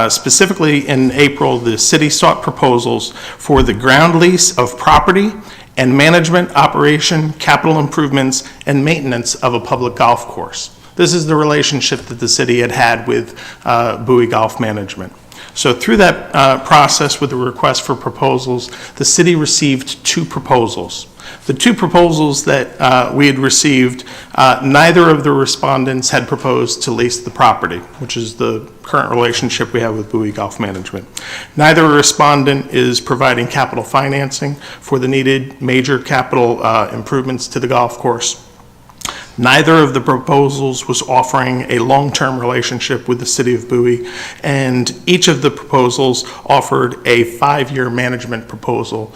[SPEAKER 9] Specifically in April, the city sought proposals for the ground lease of property and management, operation, capital improvements, and maintenance of a public golf course. This is the relationship that the city had had with Bowie Golf Management. So through that process with the request for proposals, the city received 2 proposals. The 2 proposals that we had received, neither of the respondents had proposed to lease the property, which is the current relationship we have with Bowie Golf Management. Neither respondent is providing capital financing for the needed major capital improvements to the golf course. Neither of the proposals was offering a long-term relationship with the city of Bowie, and each of the proposals offered a 5-year management proposal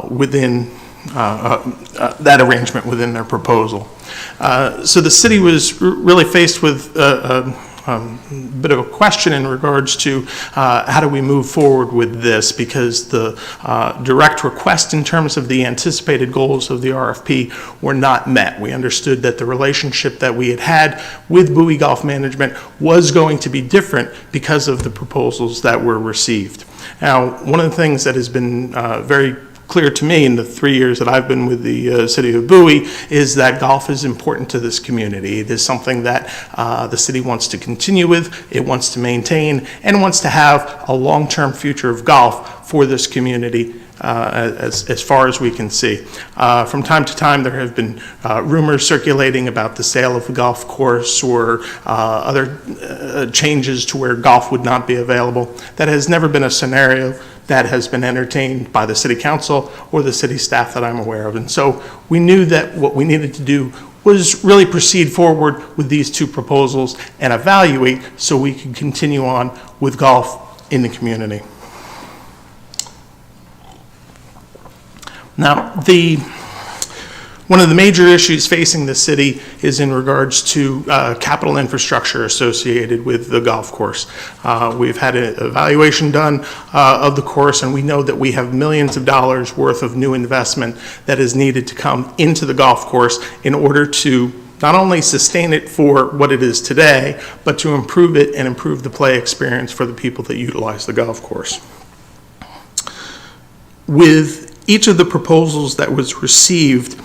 [SPEAKER 9] within that arrangement within their proposal. So the city was really faced with a bit of a question in regards to how do we move forward with this, because the direct request in terms of the anticipated goals of the RFP were not met. We understood that the relationship that we had with Bowie Golf Management was going to be different because of the proposals that were received. Now, one of the things that has been very clear to me in the 3 years that I've been with the city of Bowie is that golf is important to this community. It is something that the city wants to continue with, it wants to maintain, and wants to have a long-term future of golf for this community as far as we can see. From time to time, there have been rumors circulating about the sale of the golf course or other changes to where golf would not be available. That has never been a scenario that has been entertained by the city council or the city staff that I'm aware of. And so we knew that what we needed to do was really proceed forward with these 2 proposals and evaluate so we could continue on with golf in the community. Now, one of the major issues facing the city is in regards to capital infrastructure associated with the golf course. We've had an evaluation done of the course, and we know that we have millions of dollars worth of new investment that is needed to come into the golf course in order to not only sustain it for what it is today, but to improve it and improve the play experience for the people that utilize the golf course. With each of the proposals that was received,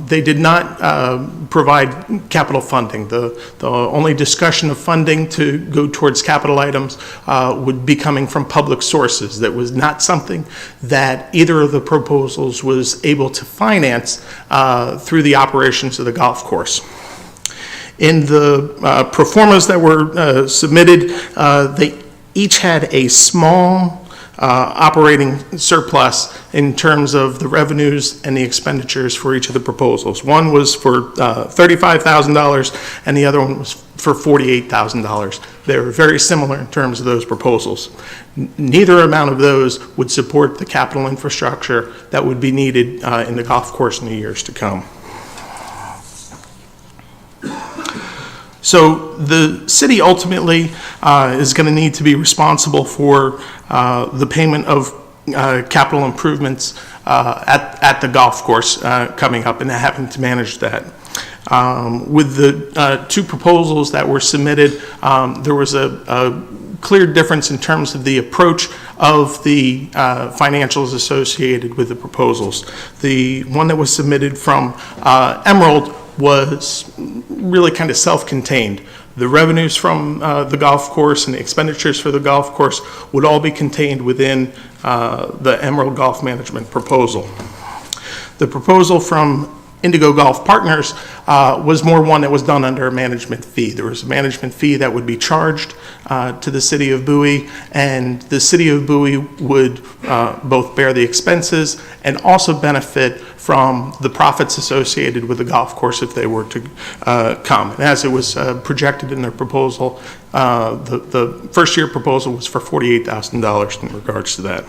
[SPEAKER 9] they did not provide capital funding. The only discussion of funding to go towards capital items would be coming from public sources. That was not something that either of the proposals was able to finance through the operations of the golf course. In the pro formas that were submitted, they each had a small operating surplus in terms of the revenues and the expenditures for each of the proposals. One was for $35,000 and the other one was for $48,000. They were very similar in terms of those proposals. Neither amount of those would support the capital infrastructure that would be needed in the golf course in the years to come. So the city ultimately is going to need to be responsible for the payment of capital improvements at the golf course coming up and having to manage that. With the 2 proposals that were submitted, there was a clear difference in terms of the approach of the financials associated with the proposals. The one that was submitted from Emerald was really kind of self-contained. The revenues from the golf course and the expenditures for the golf course would all be contained within the Emerald Golf Management proposal. The proposal from Indigo Golf Partners was more one that was done under a management fee. There was a management fee that would be charged to the city of Bowie, and the city of Bowie would both bear the expenses and also benefit from the profits associated with the golf course if they were to come. And as it was projected in their proposal, the first year proposal was for $48,000 in regards to that.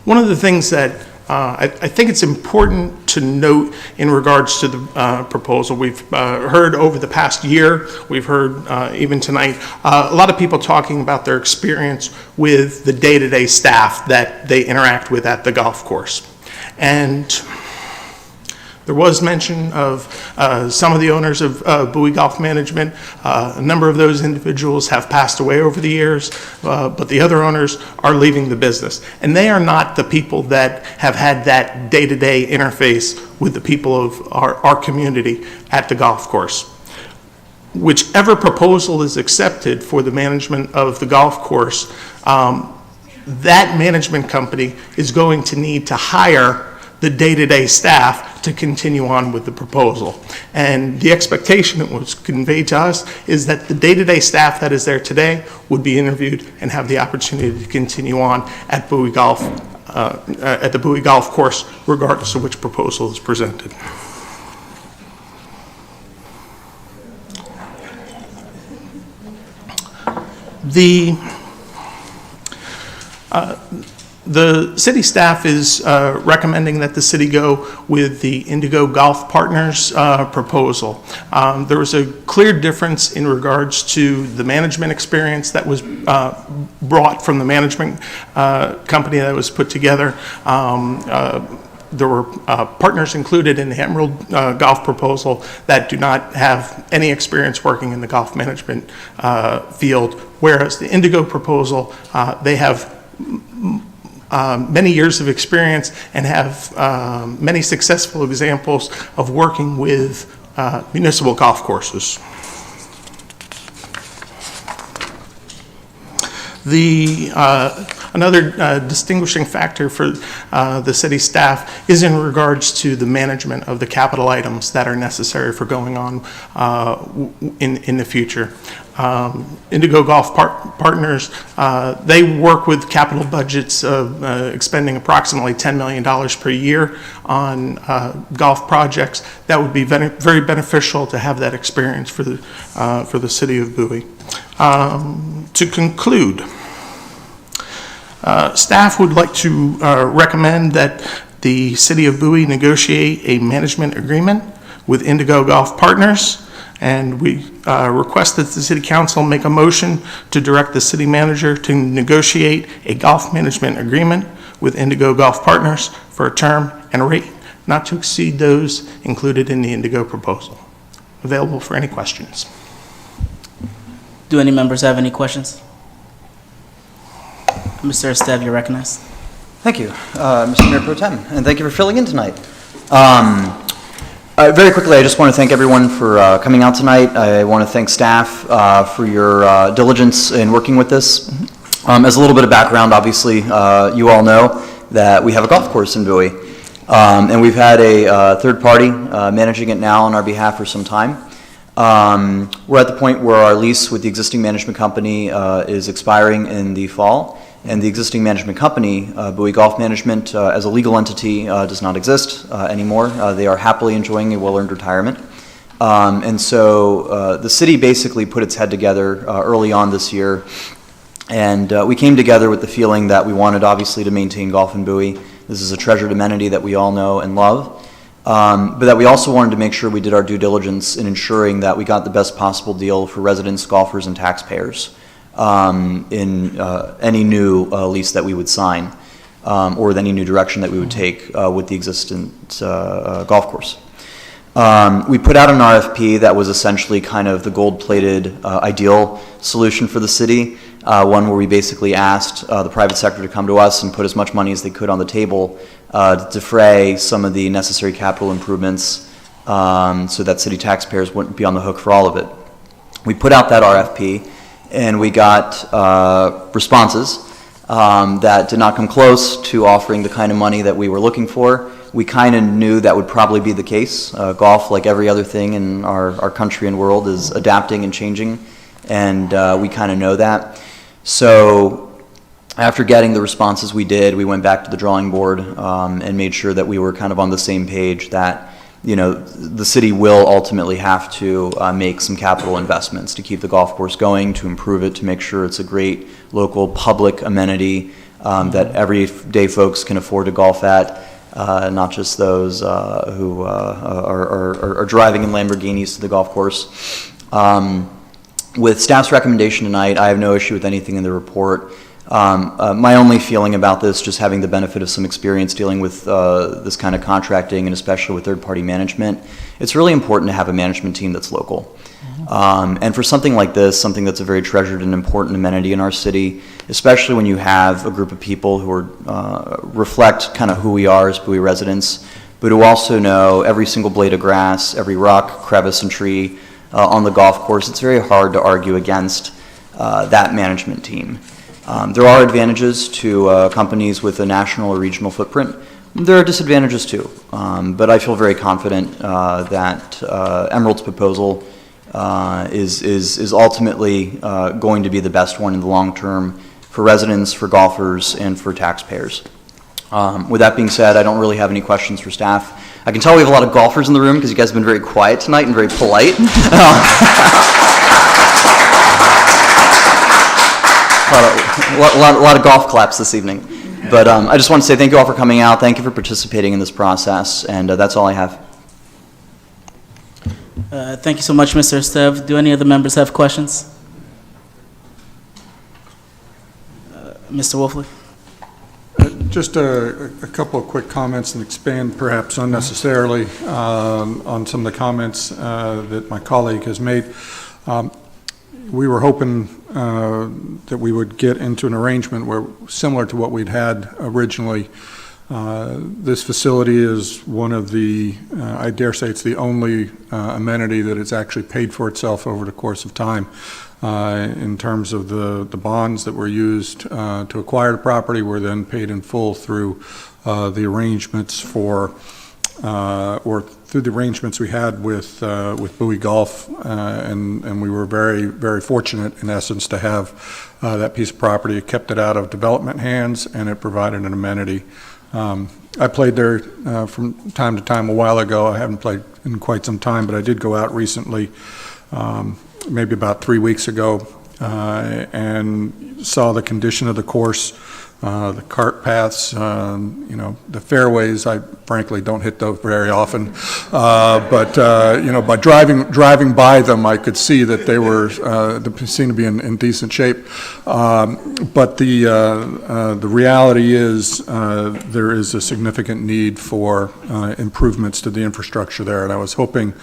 [SPEAKER 9] One of the things that I think it's important to note in regards to the proposal, we've heard over the past year, we've heard even tonight, a lot of people talking about their experience with the day-to-day staff that they interact with at the golf course. And there was mention of some of the owners of Bowie Golf Management. A number of those individuals have passed away over the years, but the other owners are leaving the business. And they are not the people that have had that day-to-day interface with the people of our community at the golf course. Whichever proposal is accepted for the management of the golf course, that management company is going to need to hire the day-to-day staff to continue on with the proposal. And the expectation that was conveyed to us is that the day-to-day staff that is there today would be interviewed and have the opportunity to continue on at Bowie Golf, at the Bowie Golf Course, regardless of which proposal is presented. The city staff is recommending that the city go with the Indigo Golf Partners proposal. There was a clear difference in regards to the management experience that was brought from the management company that was put together. There were partners included in the Emerald Golf proposal that do not have any experience working in the golf management field, whereas the Indigo proposal, they have many years of experience and have many successful examples of working with municipal golf courses. Another distinguishing factor for the city staff is in regards to the management of the capital items that are necessary for going on in the future. Indigo Golf Partners, they work with capital budgets of expending approximately $10 million per year on golf projects. That would be very beneficial to have that experience for the city of Bowie. To conclude, staff would like to recommend that the city of Bowie negotiate a management agreement with Indigo Golf Partners, and we request that the city council make a motion to direct the city manager to negotiate a golf management agreement with Indigo Golf Partners for a term and a rate not to exceed those included in the Indigo proposal. Available for any questions.
[SPEAKER 1] Do any members have any questions? Mr. Esteve, you're recognized.
[SPEAKER 17] Thank you, Mr. Mayor Pro Tem, and thank you for filling in tonight. Very quickly, I just want to thank everyone for coming out tonight. I want to thank staff for your diligence in working with this. As a little bit of background, obviously, you all know that we have a golf course in Bowie, and we've had a third party managing it now on our behalf for some time. We're at the point where our lease with the existing management company is expiring in the fall, and the existing management company, Bowie Golf Management, as a legal entity, does not exist anymore. They are happily enjoying a well-earned retirement. And so the city basically put its head together early on this year, and we came together with the feeling that we wanted, obviously, to maintain golf in Bowie. This is a treasured amenity that we all know and love. But that we also wanted to make sure we did our due diligence in ensuring that we got the best possible deal for residents, golfers, and taxpayers in any new lease that we would sign or with any new direction that we would take with the existent golf course. We put out an RFP that was essentially kind of the gold-plated ideal solution for the city, one where we basically asked the private sector to come to us and put as much money as they could on the table to defray some of the necessary capital improvements so that city taxpayers wouldn't be on the hook for all of it. We put out that RFP and we got responses that did not come close to offering the kind of money that we were looking for. We kind of knew that would probably be the case. Golf, like every other thing in our country and world, is adapting and changing, and we kind of know that. So after getting the responses we did, we went back to the drawing board and made sure that we were kind of on the same page that, you know, the city will ultimately have to make some capital investments to keep the golf course going, to improve it, to make sure it's a great local public amenity that everyday folks can afford to golf at, not just those who are driving in Lamborghinis to the golf course. With staff's recommendation tonight, I have no issue with anything in the report. My only feeling about this, just having the benefit of some experience dealing with this kind of contracting and especially with third-party management, it's really important to have a management team that's local. And for something like this, something that's a very treasured and important amenity in our city, especially when you have a group of people who are, reflect kind of who we are as Bowie residents, but who also know every single blade of grass, every rock, crevice, and tree on the golf course, it's very hard to argue against that management team. There are advantages to companies with a national or regional footprint. There are disadvantages too, but I feel very confident that Emerald's proposal is ultimately going to be the best one in the long term for residents, for golfers, and for taxpayers. With that being said, I don't really have any questions for staff. I can tell we have a lot of golfers in the room because you guys have been very quiet tonight and very polite. A lot of golf claps this evening. But I just want to say thank you all for coming out. Thank you for participating in this process. And that's all I have.
[SPEAKER 1] Thank you so much, Mr. ESTEVE. Do any other members have questions? Mr. Wolfley?
[SPEAKER 15] Just a couple of quick comments and expand perhaps unnecessarily on some of the comments that my colleague has made. We were hoping that we would get into an arrangement where, similar to what we'd had originally, this facility is one of the, I dare say it's the only amenity that has actually paid for itself over the course of time. In terms of the bonds that were used to acquire the property were then paid in full through the arrangements for, or through the arrangements we had with Bowie Golf, and we were very, very fortunate in essence to have that piece of property. It kept it out of development hands and it provided an amenity. I played there from time to time a while ago. I haven't played in quite some time, but I did go out recently, maybe about 3 weeks ago, and saw the condition of the course, the cart paths, you know, the fairways. I frankly don't hit those very often, but you know, by driving by them, I could see that they were they seemed to be in decent shape. But the reality is there is a significant need for improvements to the infrastructure there, and I was hoping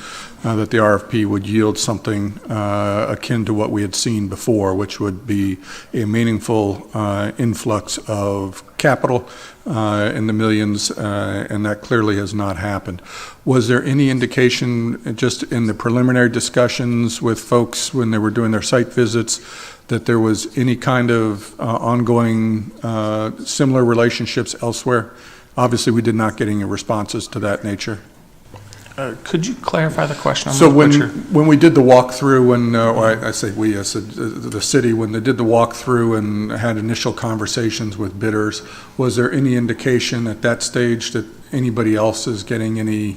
[SPEAKER 15] that the RFP would yield something akin to what we had seen before, which would be a meaningful influx of capital in the millions, and that clearly has not happened. Was there any indication, just in the preliminary discussions with folks when they were doing their site visits, that there was any kind of ongoing similar relationships elsewhere? Obviously, we did not get any responses to that nature.
[SPEAKER 18] Could you clarify the question?
[SPEAKER 15] So when we did the walkthrough, and I say we, I said the city, when they did the walkthrough and had initial conversations with bidders, was there any indication at that stage that anybody else is getting any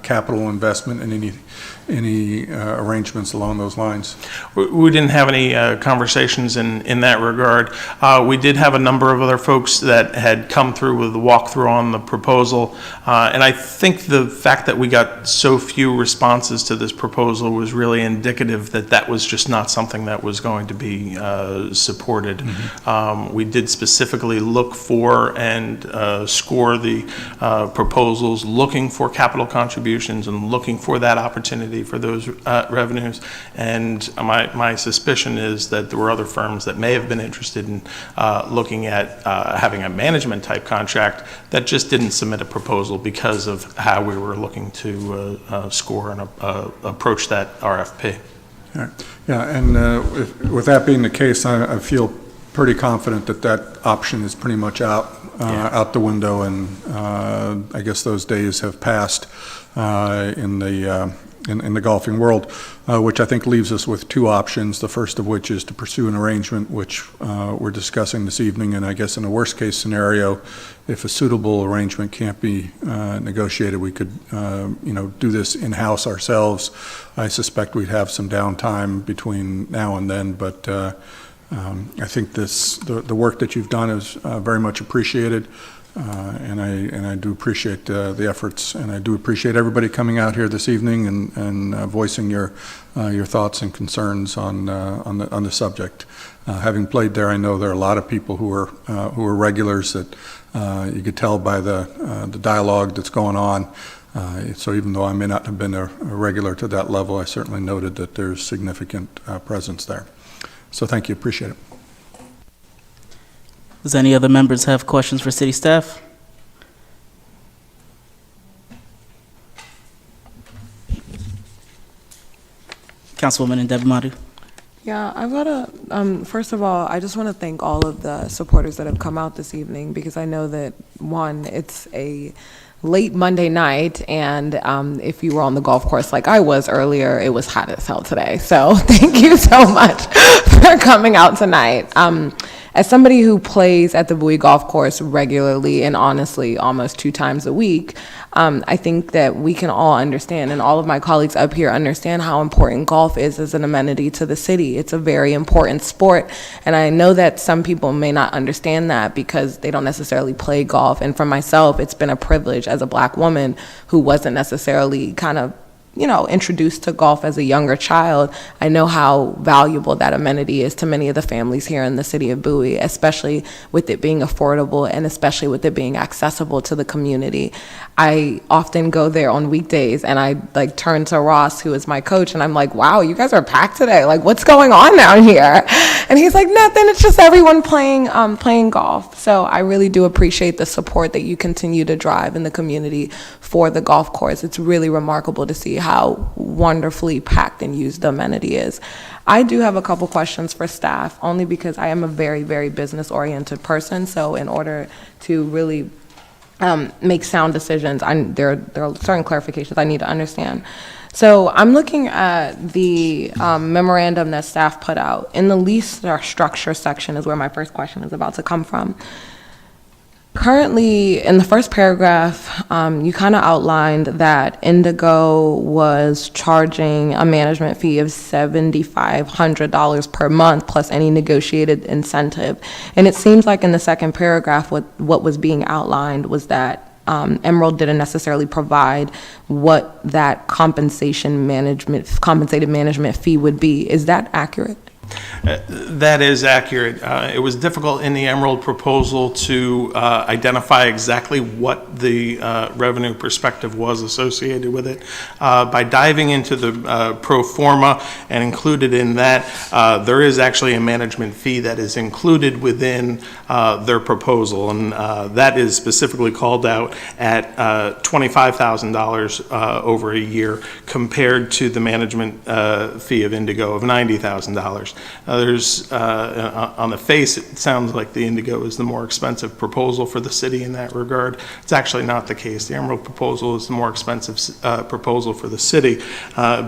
[SPEAKER 15] capital investment and any arrangements along those lines?
[SPEAKER 18] We didn't have any conversations in that regard. We did have a number of other folks that had come through with the walkthrough on the proposal, and I think the fact that we got so few responses to this proposal was really indicative that that was just not something that was going to be supported. Mm-hmm. We did specifically look for and score the proposals, looking for capital contributions and looking for that opportunity for those revenues, and my suspicion is that there were other firms that may have been interested in looking at having a management type contract that just didn't submit a proposal because of how we were looking to score and approach that RFP.
[SPEAKER 15] Yeah, and with that being the case, I feel pretty confident that that option is pretty much out the window, and I guess those days have passed in the golfing world, which I think leaves us with two options, the first of which is to pursue an arrangement, which we're discussing this evening, and I guess in a worst-case scenario, if a suitable arrangement can't be negotiated, we could, do this in-house ourselves. I suspect we'd have some downtime between now and then, but I think the work that you've done is very much appreciated. And I do appreciate the efforts, and I do appreciate everybody coming out here this evening and voicing your thoughts and concerns on the subject. Having played there, I know there are a lot of people who are regulars that you could tell by the dialogue that's going on. So even though I may not have been a regular to that level, I certainly noted that there's significant presence there. So thank you, appreciate it.
[SPEAKER 1] Does any other members have questions for city staff? Councilwoman Ndebimadu.
[SPEAKER 19] Yeah, I've got to, first of all, I just want to thank all of the supporters that have come out this evening, because I know that, one, it's a late Monday night, and if you were on the golf course like I was earlier, it was hot as hell today. So thank you so much for coming out tonight. As somebody who plays at the Bowie Golf Course regularly and honestly almost 2 times a week, I think that we can all understand, and all of my colleagues up here understand, how important golf is as an amenity to the city. It's a very important sport, and I know that some people may not understand that because they don't necessarily play golf. And for myself, it's been a privilege as a Black woman who wasn't necessarily kind of introduced to golf as a younger child. I know how valuable that amenity is to many of the families here in the city of Bowie, especially with it being affordable and especially with it being accessible to the community. I often go there on weekdays, and I turn to Ross, who is my coach, and I'm like, wow, you guys are packed today. Like, what's going on down here? And he's like, nothing, it's just everyone playing golf. So I really do appreciate the support that you continue to drive in the community for the golf course. It's really remarkable to see how wonderfully packed and used the amenity is. I do have a couple questions for staff, only because I am a very, very business-oriented person. So in order to really make sound decisions, there are certain clarifications I need to understand. So I'm looking at the memorandum that staff put out. In the lease structure section is where my first question is about to come from. Currently, in the first paragraph, you kind of outlined that Indigo was charging a management fee of $7,500 per month plus any negotiated incentive. And it seems like in the second paragraph, what was being outlined was that Emerald didn't necessarily provide what that compensated management fee would be. Is that accurate?
[SPEAKER 18] That is accurate. It was difficult in the Emerald proposal to identify exactly what the revenue perspective was associated with it. By diving into the pro forma and included in that, there is actually a management fee that is included within their proposal, and that is specifically called out at $25,000 over a year compared to the management fee of Indigo of $90,000. On the face, it sounds like the Indigo is the more expensive proposal for the city in that regard. It's actually not the case. The Emerald proposal is the more expensive proposal for the city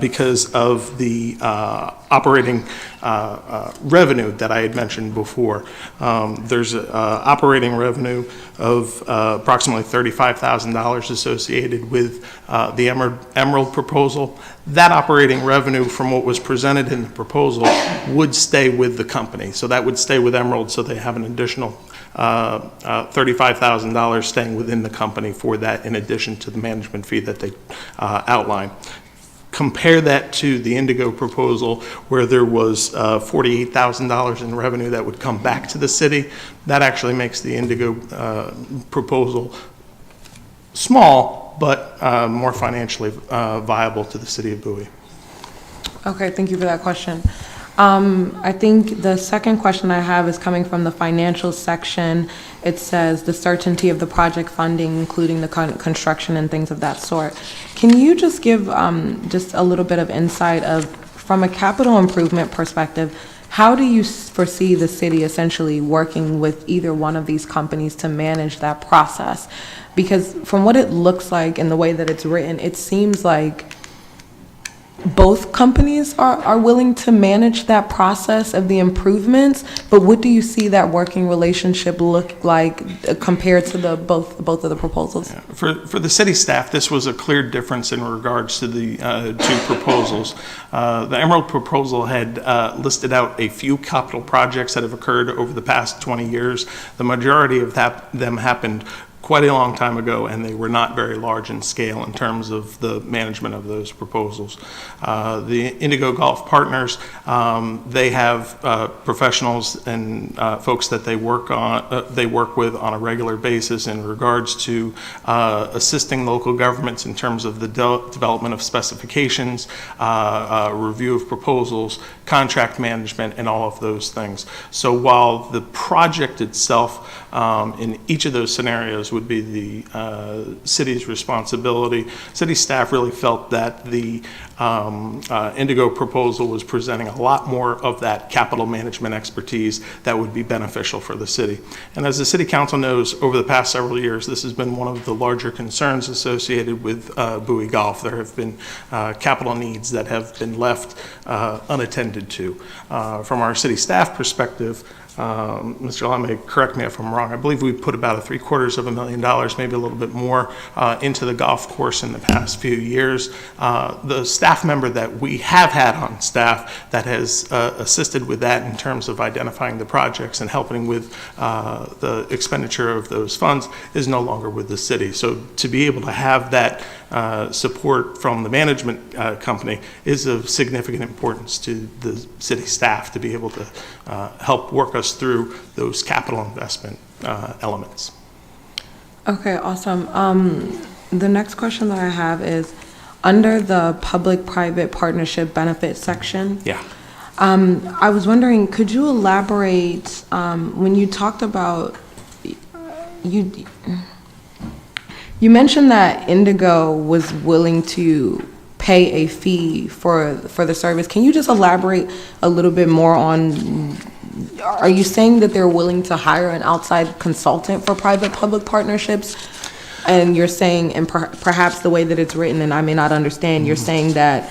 [SPEAKER 18] because of the operating revenue that I had mentioned before. There's operating revenue of approximately $35,000 associated with the Emerald proposal. That operating revenue from what was presented in the proposal would stay with the company. So that would stay with Emerald, so they have an additional $35,000 staying within the company for that, in addition to the management fee that they outlined. Compare that to the Indigo proposal, where there was $48,000 in revenue that would come back to the city. That actually makes the Indigo proposal small, but more financially viable to the city of Bowie.
[SPEAKER 19] Okay, thank you for that question. I think the second question I have is coming from the financial section. It says the certainty of the project funding, including the construction and things of that sort. Can you just give just a little bit of insight of, from a capital improvement perspective, How do you foresee the city essentially working with either one of these companies to manage that process? Because from what it looks like and the way that it's written, it seems like both companies are willing to manage that process of the improvements, but what do you see that working relationship look like compared to the both of the proposals?
[SPEAKER 18] For the city staff, this was a clear difference in regards to the two proposals. The Emerald proposal had listed out a few capital projects that have occurred over the past 20 years. The majority of them happened quite a long time ago, and they were not very large in scale in terms of the management of those proposals. The Indigo Golf Partners, they have professionals and folks that they work with on a regular basis in regards to assisting local governments in terms of the development of specifications, review of proposals, contract management, and all of those things. So while the project itself in each of those scenarios would be the city's responsibility, city staff really felt that the Indigo proposal was presenting a lot more of that capital management expertise that would be beneficial for the city. And as the city council knows, over the past several years, this has been one of the larger concerns associated with Bowie Golf. There have been capital needs that have been left unattended to. From our city staff perspective, Mr. Lamy, correct me if I'm wrong, I believe we put about $750,000, maybe a little bit more, into the golf course in the past few years. The staff member that we have had on staff that has assisted with that in terms of identifying the projects and helping with the expenditure of those funds is no longer with the city. So to be able to have that support from the management company is of significant importance to the city staff to be able to help work us through those capital investment elements.
[SPEAKER 19] Okay, awesome. The next question that I have is, under the public-private partnership benefit section, I was wondering, could you elaborate, when you talked about, you mentioned that Indigo was willing to pay a fee for the service. Can you just elaborate a little bit more on, are you saying that they're willing to hire an outside consultant for private-public partnerships? And you're saying, and perhaps the way that it's written, and I may not understand, you're saying that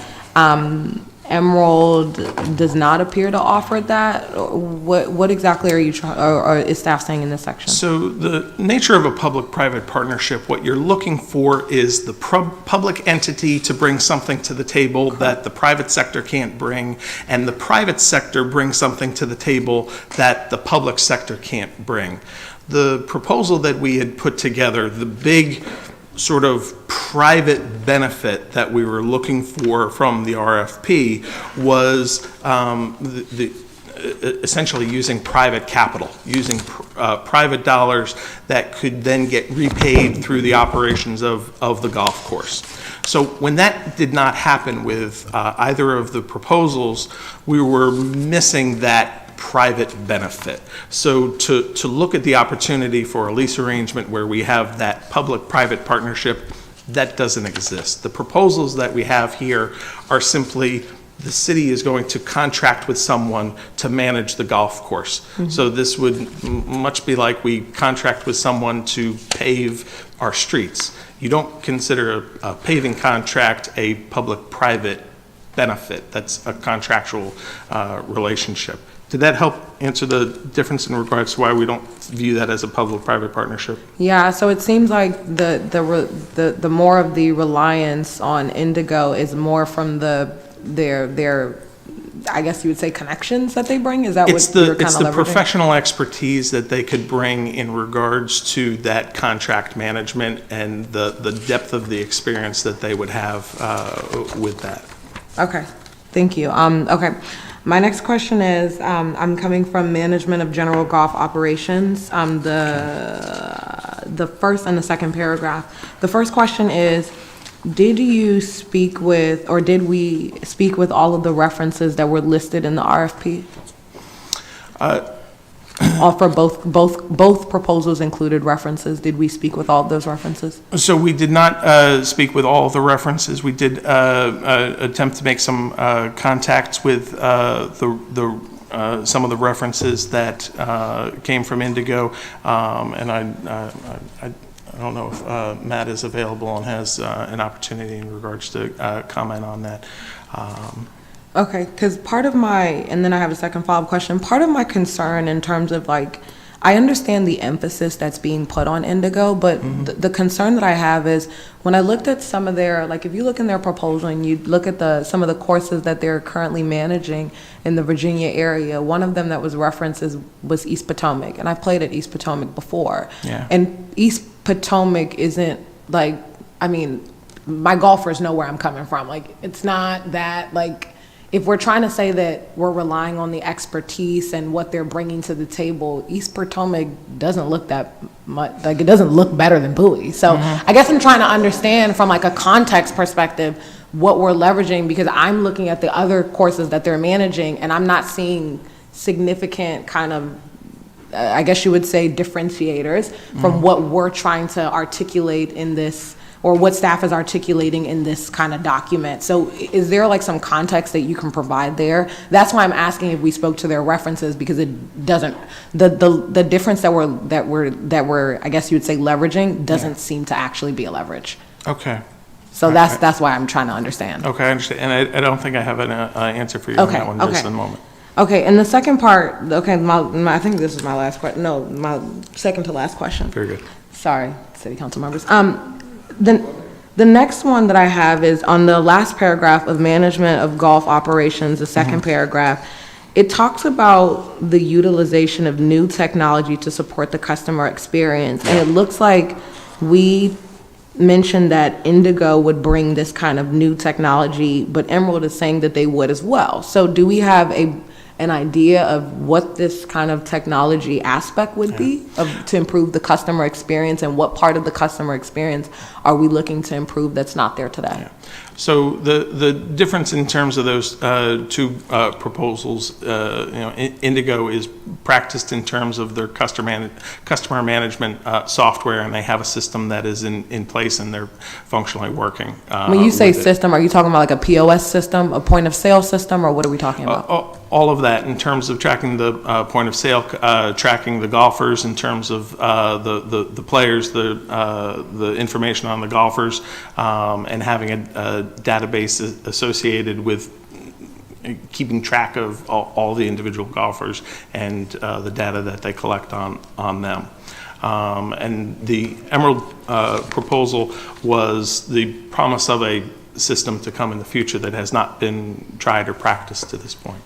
[SPEAKER 19] Emerald does not appear to offer that? What exactly are you or is staff saying in this section?
[SPEAKER 18] So the nature of a public-private partnership, what you're looking for is the public entity to bring something to the table that the private sector can't bring, and the private sector brings something to the table that the public sector can't bring. The proposal that we had put together, the big sort of private benefit that we were looking for from the RFP was essentially using private capital, using private dollars that could then get repaid through the operations of the golf course. So when that did not happen with either of the proposals, we were missing that private benefit. So to look at the opportunity for a lease arrangement where we have that public-private partnership, that doesn't exist. The proposals that we have here are simply the city is going to contract with someone to manage the golf course. Mm-hmm. So this would much be like we contract with someone to pave our streets. You don't consider a paving contract a public-private benefit. That's a contractual relationship. Did that help answer the difference in regards to why we don't view that as a public-private partnership?
[SPEAKER 19] Yeah, so it seems like the more of the reliance on Indigo is more from their I guess you would say connections that they bring. Is that what you're kind of leveraging? It's the professional expertise that they could bring in regards to that contract management and the depth of the experience that they would have with that. Okay, thank you. Okay. My next question is, I'm coming from Management of General Golf Operations, the first and the second paragraph. The first question is, did you speak with, or did we speak with all of the references that were listed in the RFP? All for both proposals included references. Did we speak with all of those references?
[SPEAKER 18] So we did not speak with all of the references. We did attempt to make some contacts with the some of the references that came from Indigo, and I don't know if Matt is available and has an opportunity in regards to comment on that.
[SPEAKER 19] Okay, because part of my, and then I have a second follow-up question, part of my concern in terms of like, I understand the emphasis that's being put on Indigo, but the concern that I have is when I looked at some of their, like if you look in their proposal and you look at some of the courses that they're currently managing in the Virginia area, one of them that was referenced was East Potomac, and I've played at East Potomac before.
[SPEAKER 18] Yeah.
[SPEAKER 19] And East Potomac isn't like, I mean, my golfers know where I'm coming from. Like, it's not that, like, if we're trying to say that we're relying on the expertise and what they're bringing to the table, East Potomac doesn't look that much, like it doesn't look better than Bowie. So I guess I'm trying to understand from like a context perspective what we're leveraging, because I'm looking at the other courses that they're managing and I'm not seeing significant kind of, I guess you would say, differentiators from what we're trying to articulate in this, or what staff is articulating in this kind of document. So is there like some context that you can provide there? That's why I'm asking if we spoke to their references, because it doesn't, the difference that we're I guess you would say leveraging doesn't seem to actually be a leverage.
[SPEAKER 18] Okay.
[SPEAKER 19] So that's why I'm trying to understand.
[SPEAKER 18] Okay, I understand. And I don't think I have an answer for you on that one just in a moment.
[SPEAKER 19] Okay, and the second part, okay, I think this is my last question, no, my second to last question.
[SPEAKER 18] Very good.
[SPEAKER 19] Sorry, city council members. The next one that I have is on the last paragraph of management of golf operations, the second paragraph. It talks about the utilization of new technology to support the customer experience. And it looks like we mentioned that Indigo would bring this kind of new technology, but Emerald is saying that they would as well. So do we have an idea of what this kind of technology aspect would be to improve the customer experience, and what part of the customer experience are we looking to improve that's not there today?
[SPEAKER 18] Yeah. So the difference in terms of those two proposals, Indigo is practiced in terms of their customer management software, and they have a system that is in place and they're functionally working.
[SPEAKER 19] When you say system, are you talking about like a POS system, a point of sale system, or what are we talking about?
[SPEAKER 18] All of that in terms of tracking the point of sale, tracking the golfers in terms of the players, the information on the golfers, and having a database associated with keeping track of all the individual golfers and the data that they collect on them. And the Emerald proposal was the promise of a system to come in the future that has not been tried or practiced to this point.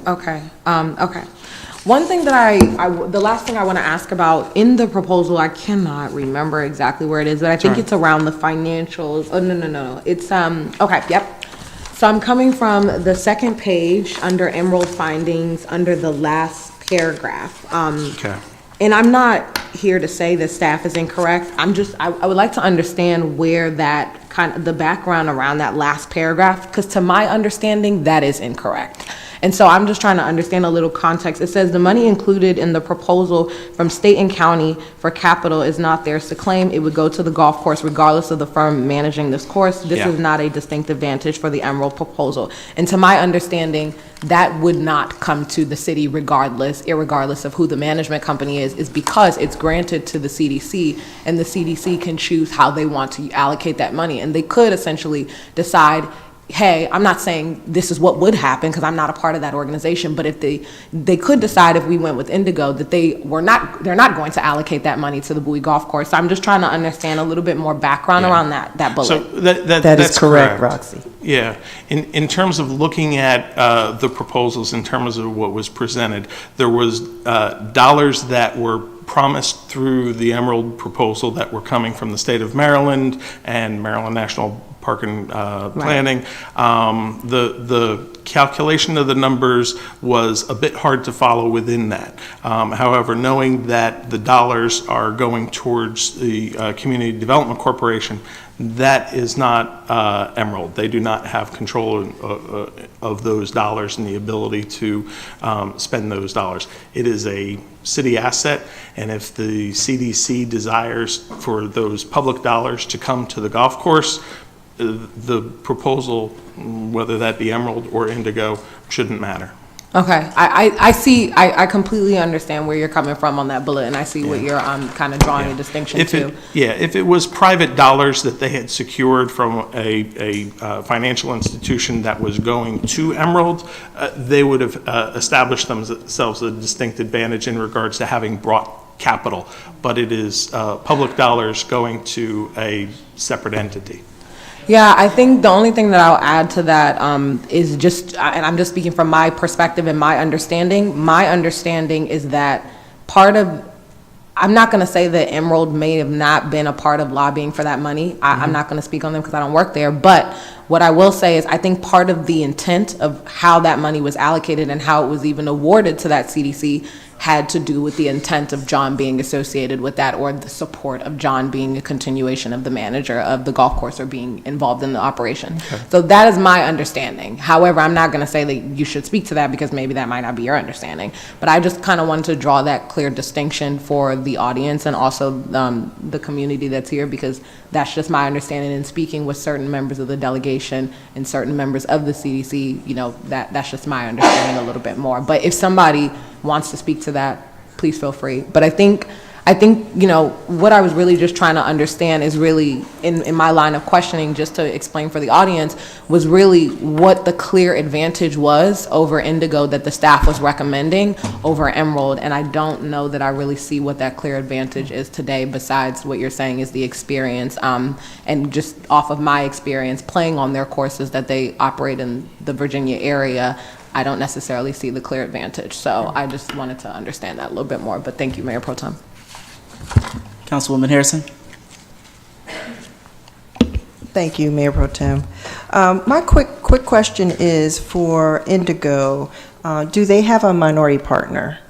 [SPEAKER 19] Okay, okay. One thing that the last thing I want to ask about in the proposal, I cannot remember exactly where it is, but I think it's around the financials. Oh, no. It's, okay, yep. So I'm coming from the second page under Emerald findings, under the last paragraph.
[SPEAKER 18] Okay.
[SPEAKER 19] And I'm not here to say that staff is incorrect. I would like to understand where that kind of, the background around that last paragraph, because to my understanding, that is incorrect. And so I'm just trying to understand a little context. It says the money included in the proposal from state and county for capital is not theirs to claim. It would go to the golf course regardless of the firm managing this course. This is not a distinct advantage for the Emerald proposal. And to my understanding, that would not come to the city irregardless of who the management company is because it's granted to the CDC, and the CDC can choose how they want to allocate that money. And they could essentially decide, hey, I'm not saying this is what would happen because I'm not a part of that organization, but if they could decide, if we went with Indigo, that they're not going to allocate that money to the Bowie Golf Course. So I'm just trying to understand a little bit more background around that bullet.
[SPEAKER 18] So
[SPEAKER 13] that's correct, Roxy.
[SPEAKER 18] Yeah, in terms of looking at the proposals, in terms of what was presented, there was dollars that were promised through the Emerald proposal that were coming from the state of Maryland and Maryland National Park and Planning. The calculation of the numbers was a bit hard to follow within that. However, knowing that the dollars are going towards the Community Development Corporation, that is not Emerald. They do not have control of those dollars and the ability to spend those dollars. It is a city asset, and if the CDC desires for those public dollars to come to the golf course, the proposal, whether that be Emerald or Indigo, shouldn't matter.
[SPEAKER 19] Okay, I see, I completely understand where you're coming from on that bullet, and I see what you're kind of drawing a distinction to.
[SPEAKER 18] If it was private dollars that they had secured from a financial institution that was going to Emerald, they would have established themselves a distinct advantage in regards to having brought capital. But it is public dollars going to a separate entity.
[SPEAKER 19] Yeah, I think the only thing that I'll add to that is just, and I'm just speaking from my perspective and my understanding is that part of, I'm not going to say that Emerald may have not been a part of lobbying for that money. I'm not going to speak on them because I don't work there. But what I will say is I think part of the intent of how that money was allocated and how it was even awarded to that CDC had to do with the intent of John being associated with that, or the support of John being a continuation of the manager of the golf course or being involved in the operation. Okay. So that is my understanding. However, I'm not going to say that you should speak to that because maybe that might not be your understanding. But I just kind of wanted to draw that clear distinction for the audience and also the community that's here, because that's just my understanding. In speaking with certain members of the delegation and certain members of the CDC, you know, that's just my understanding a little bit more. But if somebody wants to speak to that, please feel free. But I think, you know, what I was really just trying to understand is really, in my line of questioning, just to explain for the audience, was really what the clear advantage was over Indigo that the staff was recommending over Emerald. And I don't know that I really see what that clear advantage is today, besides what you're saying is the experience. And just off of my experience playing on their courses that they operate in the Virginia area, I don't necessarily see the clear advantage. So I just wanted to understand that a little bit more. But thank you, Mayor Pro Tem.
[SPEAKER 1] Councilwoman Harrison.
[SPEAKER 13] Thank you, Mayor Pro Tem. My quick question is for Indigo. Do they have a minority partner?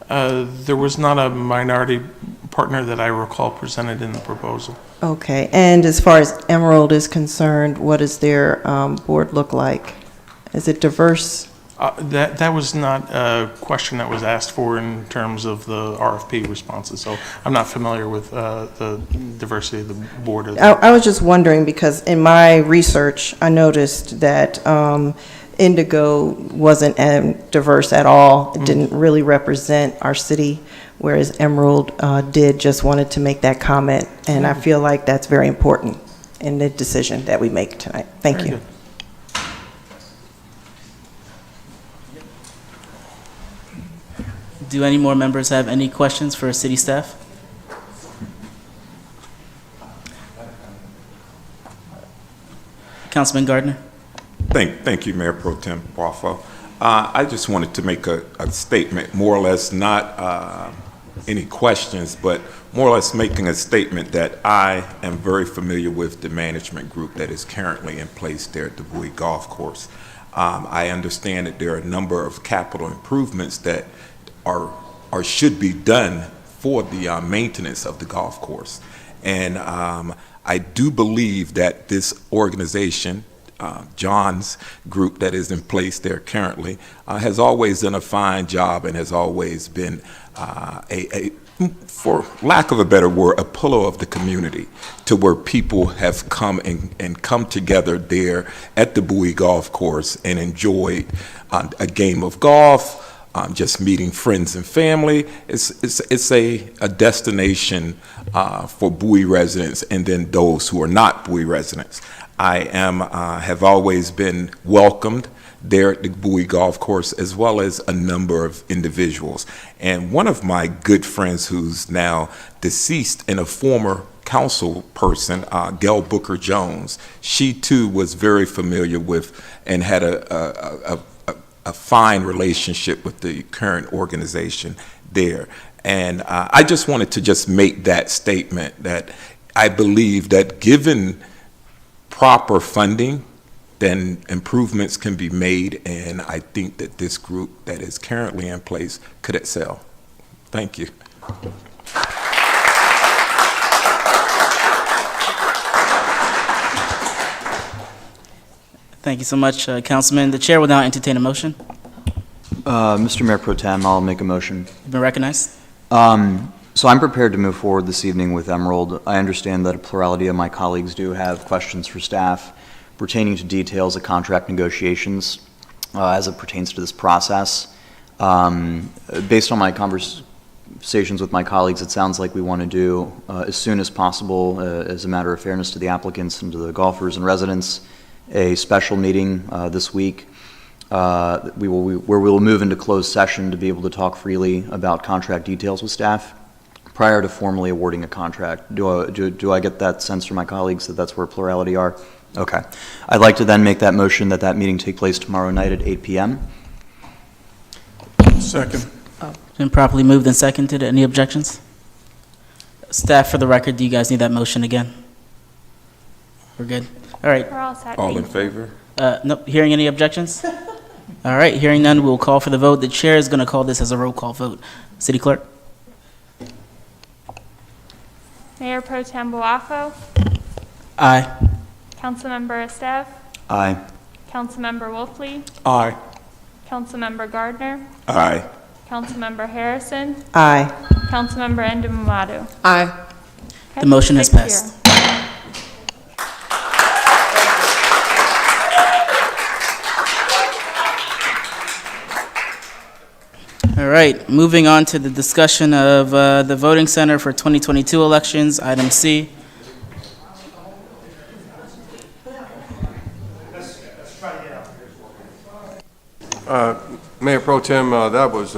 [SPEAKER 18] There was not a minority partner that I recall presented in the proposal.
[SPEAKER 13] Okay, and as far as Emerald is concerned, what does their board look like? Is it diverse?
[SPEAKER 18] That was not a question that was asked for in terms of the RFP responses, so I'm not familiar with the diversity of the board.
[SPEAKER 13] I was just wondering because in my research, I noticed that Indigo wasn't diverse at all. It didn't really represent our city, whereas Emerald did. Just wanted to make that comment, and I feel like that's very important in the decision that we make tonight. Thank you.
[SPEAKER 1] Do any more members have any questions for city staff? Councilman Gardner.
[SPEAKER 20] Thank you, Mayor Pro Tem BOAFO. I just wanted to make a statement, more or less not any questions, but more or less making a statement that I am very familiar with the management group that is currently in place there at the Bowie Golf Course. I understand that there are a number of capital improvements that are or should be done for the maintenance of the golf course. And I do believe that this organization, John's group that is in place there currently, has always done a fine job and has always been for lack of a better word, a pillar of the community, to where people have come and come together there at the Bowie Golf Course and enjoyed a game of golf, just meeting friends and family. It's a destination for Bowie residents and then those who are not Bowie residents. I have always been welcomed there at the Bowie Golf Course, as well as a number of individuals. And one of my good friends who's now deceased and a former council person, Gail Booker Jones, she too was very familiar with and had a fine relationship with the current organization there. And I just wanted to just make that statement that I believe that given proper funding, then improvements can be made, and I think that this group that is currently in place could excel. Thank you.
[SPEAKER 1] Thank you so much, Councilman. The chair will now entertain a motion.
[SPEAKER 17] Mr. Mayor Pro Tem, I'll make a motion.
[SPEAKER 1] You've been recognized.
[SPEAKER 17] So So I'm prepared to move forward this evening with Emerald. I understand that a plurality of my colleagues do have questions for staff pertaining to details of contract negotiations as it pertains to this process. Based on my conversations with my colleagues, it sounds like we want to do as soon as possible, as a matter of fairness to the applicants and to the golfers and residents, a special meeting this week where we will move into closed session to be able to talk freely about contract details with staff prior to formally awarding a contract. Do I get that sense from my colleagues that that's where plurality are? Okay. I'd like to then make that motion that that meeting take place tomorrow night at 8 p.m.
[SPEAKER 15] Second.
[SPEAKER 1] Been properly moved and seconded. Any objections? Staff, for the record, do you guys need that motion again? We're good? All right.
[SPEAKER 2] We're all set.
[SPEAKER 20] All in favor?
[SPEAKER 1] Nope. Hearing any objections? All right. Hearing none, we'll call for the vote. The chair is going to call this as a roll call vote. City Clerk?
[SPEAKER 2] Mayor Pro Tem BOAFO,
[SPEAKER 1] Aye.
[SPEAKER 2] Councilmember ESTEVE,
[SPEAKER 17] Aye.
[SPEAKER 2] Councilmember Wolfley,
[SPEAKER 15] Aye.
[SPEAKER 2] Councilmember Gardner,
[SPEAKER 20] Aye.
[SPEAKER 2] Councilmember Harrison,
[SPEAKER 13] Aye.
[SPEAKER 2] Councilmember Endemamadu.
[SPEAKER 19] Aye.
[SPEAKER 1] The motion has
[SPEAKER 2] 6-0.
[SPEAKER 1] passed. All right, moving on to the discussion of the voting center for 2022 elections, item C.
[SPEAKER 12] Mayor Pro Tem, that was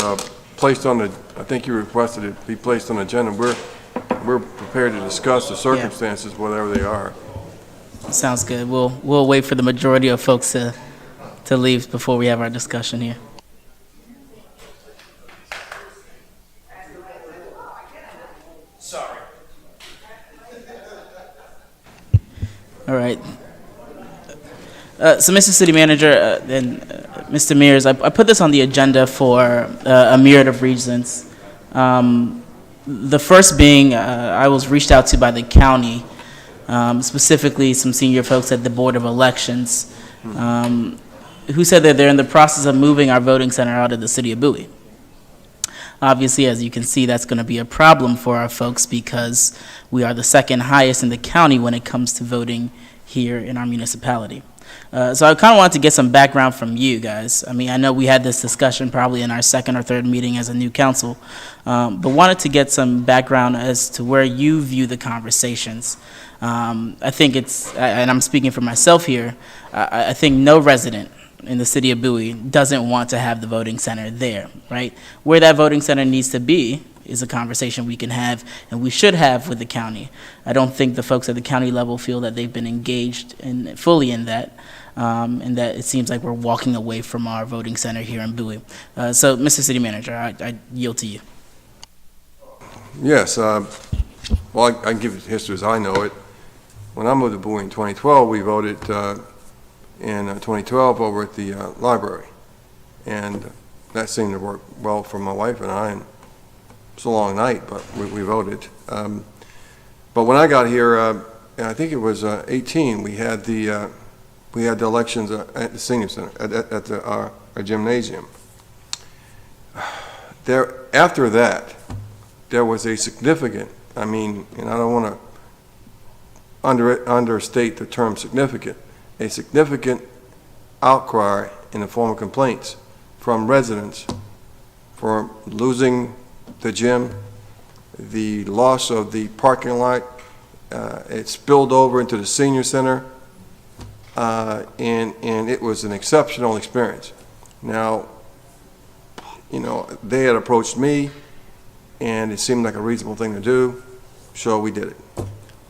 [SPEAKER 12] placed on the, I think you requested it be placed on the agenda. We're prepared to discuss the circumstances, whatever they are.
[SPEAKER 1] Sounds good. We'll wait for the majority of folks to leave before we have our discussion here.
[SPEAKER 21] Sorry.
[SPEAKER 1] All right. So, Mr. City Manager and Mr. MEARS, I put this on the agenda for a myriad of reasons. The first being I was reached out to by the county, specifically some senior folks at the Board of Elections, who said that they're in the process of moving our voting center out of the city of Bowie. Obviously, as you can see, that's going to be a problem for our folks because we are the second highest in the county when it comes to voting here in our municipality. So I kind of wanted to get some background from you guys. I mean, I know we had this discussion probably in our second or third meeting as a new council, but wanted to get some background as to where you view the conversations. I think it's, and I'm speaking for myself here, I think no resident in the city of Bowie doesn't want to have the voting center there, right? Where that voting center needs to be is a conversation we can have and we should have with the county. I don't think the folks at the county level feel that they've been engaged fully in that, and that it seems like we're walking away from our voting center here in Bowie. So, Mr. City Manager, I yield to you.
[SPEAKER 12] Yes, well, I can give it history as I know it. When I moved to Bowie in 2012, we voted in 2012 over at the library, and that seemed to work well for my wife and I, and it's a long night, but we voted. But when I got here, I think it was 18, we had the elections at the senior center, at our gymnasium. After that, there was a significant, I mean, and I don't want to understate the term significant, a significant outcry in the form of complaints from residents for losing the gym, the loss of the parking lot. It spilled over into the senior center, and it was an exceptional experience. Now, you know, they had approached me, and it seemed like a reasonable thing to do, so we did it.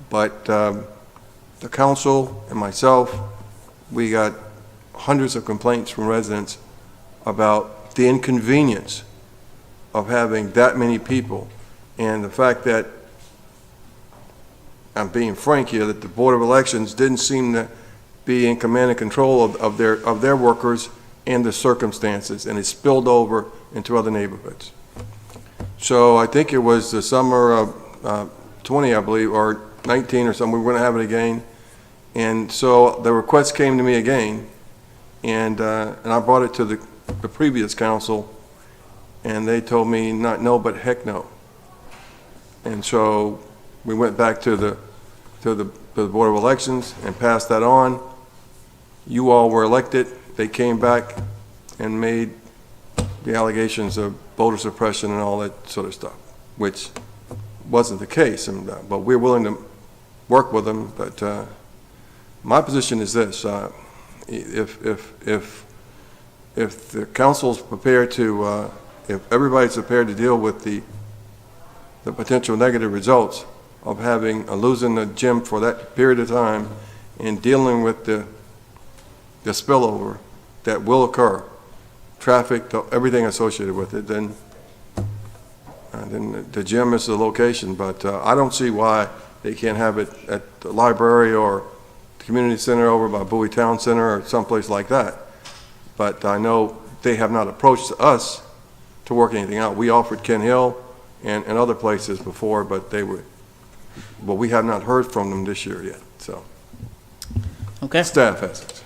[SPEAKER 12] But the council and myself, we got hundreds of complaints from residents about the inconvenience of having that many people, and the fact that, I'm being frank here, that the Board of Elections didn't seem to be in command and control of their workers and the circumstances, and it spilled over into other neighborhoods. So I think it was the summer of 20, I believe, or 19 or something, we were going to have it again. And so the request came to me again, and I brought it to the previous council, and they told me not no, but heck no. And so we went back to the Board of Elections and passed that on. You all were elected. They came back and made the allegations of voter suppression and all that sort of stuff, which wasn't the case. But we're willing to work with them. But my position is this: if the council's prepared to, if everybody's prepared to deal with the potential negative results of losing the gym for that period of time and dealing with the spillover that will occur, traffic, everything associated with it, then the gym is the location. But I don't see why they can't have it at the library or the community center over by Bowie Town Center or someplace like that. But I know they have not approached us to work anything out. We offered Kent Hill and other places before, but we have not heard from them this year yet. So,
[SPEAKER 1] Okay.
[SPEAKER 12] Staff hasn't.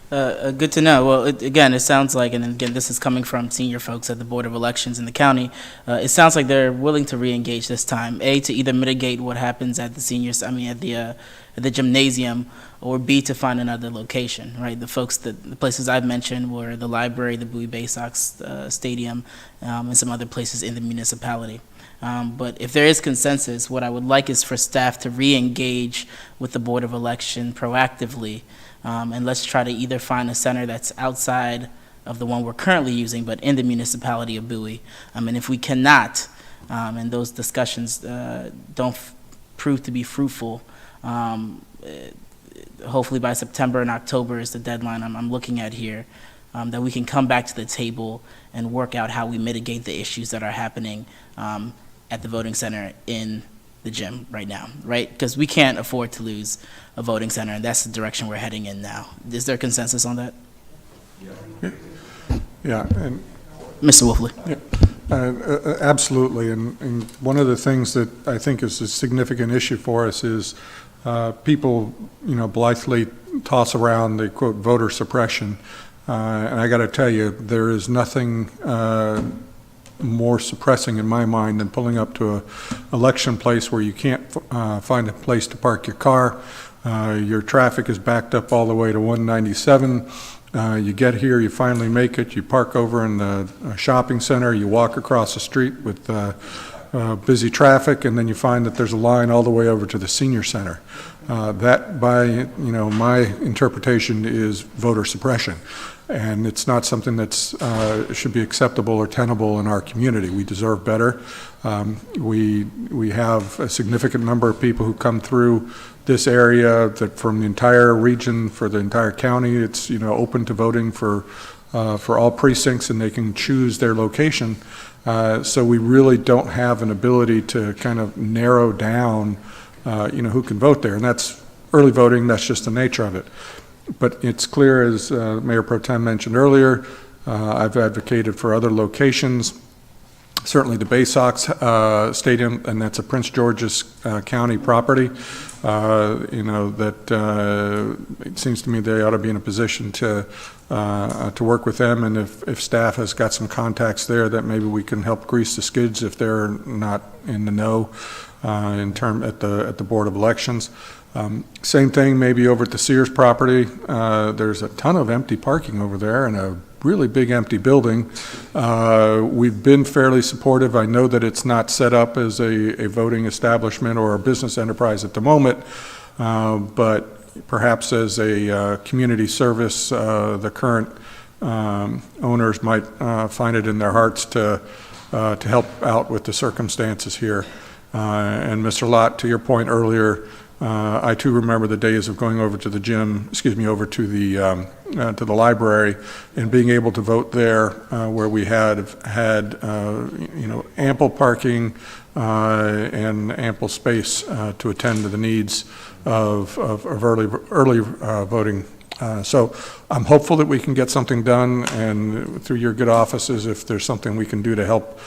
[SPEAKER 1] Good to know. Well, again, it sounds like, and again, this is coming from senior folks at the Board of Elections in the county, it sounds like they're willing to re-engage this time, A, to either mitigate what happens at the gymnasium, or B, to find another location, right? The places I've mentioned were the library, the Bowie Bay Sox Stadium, and some other places in the municipality. But if there is consensus, what I would like is for staff to re-engage with the Board of Election proactively, and let's try to either find a center that's outside of the one we're currently using, but in the municipality of Bowie. And if we cannot, and those discussions don't prove to be fruitful, hopefully by September and October is the deadline I'm looking at here, that we can come back to the table and work out how we mitigate the issues that are happening at the voting center in the gym right now, right? Because we can't afford to lose a voting center, and that's the direction we're heading in now. Is there consensus on that?
[SPEAKER 15] Yeah, and
[SPEAKER 1] Mr. Wolfley.
[SPEAKER 15] Yeah, absolutely. And one of the things that I think is a significant issue for us is people, blithely toss around the quote voter suppression. And I got to tell you, there is nothing more suppressing in my mind than pulling up to an election place where you can't find a place to park your car. Your traffic is backed up all the way to 197. You get here, you finally make it, you park over in the shopping center, you walk across the street with busy traffic, and then you find that there's a line all the way over to the senior center. That, by my interpretation, is voter suppression. And it's not something that's should be acceptable or tenable in our community. We deserve better. We have a significant number of people who come through this area that from the entire region, for the entire county. It's open to voting for all precincts, and they can choose their location. So we really don't have an ability to kind of narrow down who can vote there. And that's early voting. That's just the nature of it. But it's clear, as Mayor Pro Tem mentioned earlier, I've advocated for other locations. Certainly the Bay Sox Stadium, and that's a Prince George's County property. It seems to me they ought to be in a position to work with them, and if staff has got some contacts there, that maybe we can help grease the skids if they're not in the know at the Board of Elections. Same thing maybe over at the Sears property. There's a ton of empty parking over there and a really big empty building. We've been fairly supportive. I know that it's not set up as a voting establishment or a business enterprise at the moment, but perhaps as a community service, the current owners might find it in their hearts to help out with the circumstances here. And Mr. Lott, to your point earlier, I too remember the days of going over to the gym, over to the library, and being able to vote there, where we had ample parking and ample space to attend to the needs of early voting. So I'm hopeful that we can get something done, and through your good offices, if there's something we can do to help,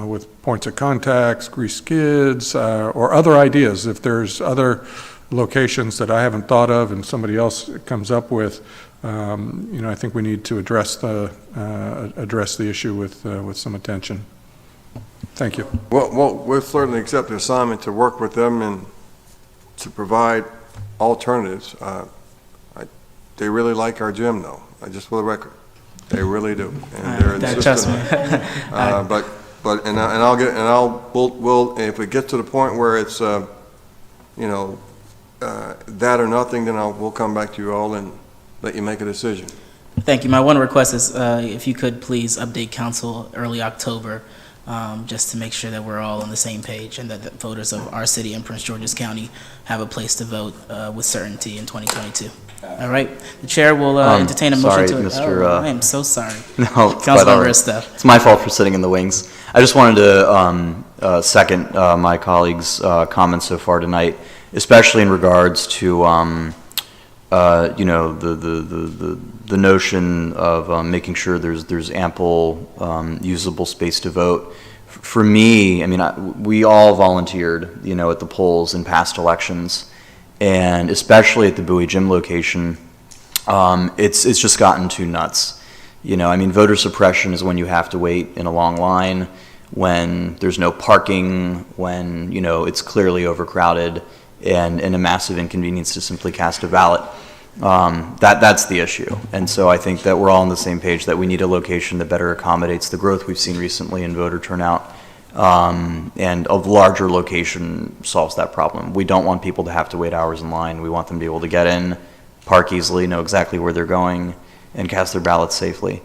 [SPEAKER 15] with points of contacts, grease skids, or other ideas. If there's other locations that I haven't thought of and somebody else comes up with, I think we need to address the issue with some attention. Thank you.
[SPEAKER 12] Well, we'll certainly accept the assignment to work with them and to provide alternatives. They really like our gym, though, just for the record. They really do. And they're
[SPEAKER 1] Trust me.
[SPEAKER 12] insistent. We'll, if it gets to the point where it's, that or nothing, then we'll come back to you all and let you make a decision.
[SPEAKER 1] Thank you. My one request is if you could please update council early October, just to make sure that we're all on the same page and that the voters of our city and Prince George's County have a place to vote with certainty in 2022. All right. The chair will entertain a motion to...
[SPEAKER 17] Mr.
[SPEAKER 1] I am so sorry.
[SPEAKER 17] No,
[SPEAKER 1] Councilmember ESTEVE.
[SPEAKER 17] It's my fault for sitting in the wings. I just wanted to second my colleagues' comments so far tonight, especially in regards to the notion of making sure there's ample usable space to vote. For me, I mean, we all volunteered, at the polls in past elections, and especially at the Bowie Gym location, it's just gotten too nuts. I mean, voter suppression is when you have to wait in a long line, when there's no parking, when, it's clearly overcrowded, and a massive inconvenience to simply cast a ballot. That's the issue. And so I think that we're all on the same page that we need a location that better accommodates the growth we've seen recently in voter turnout. And a larger location solves that problem. We don't want people to have to wait hours in line. We want them to be able to get in, park easily, know exactly where they're going, and cast their ballots safely.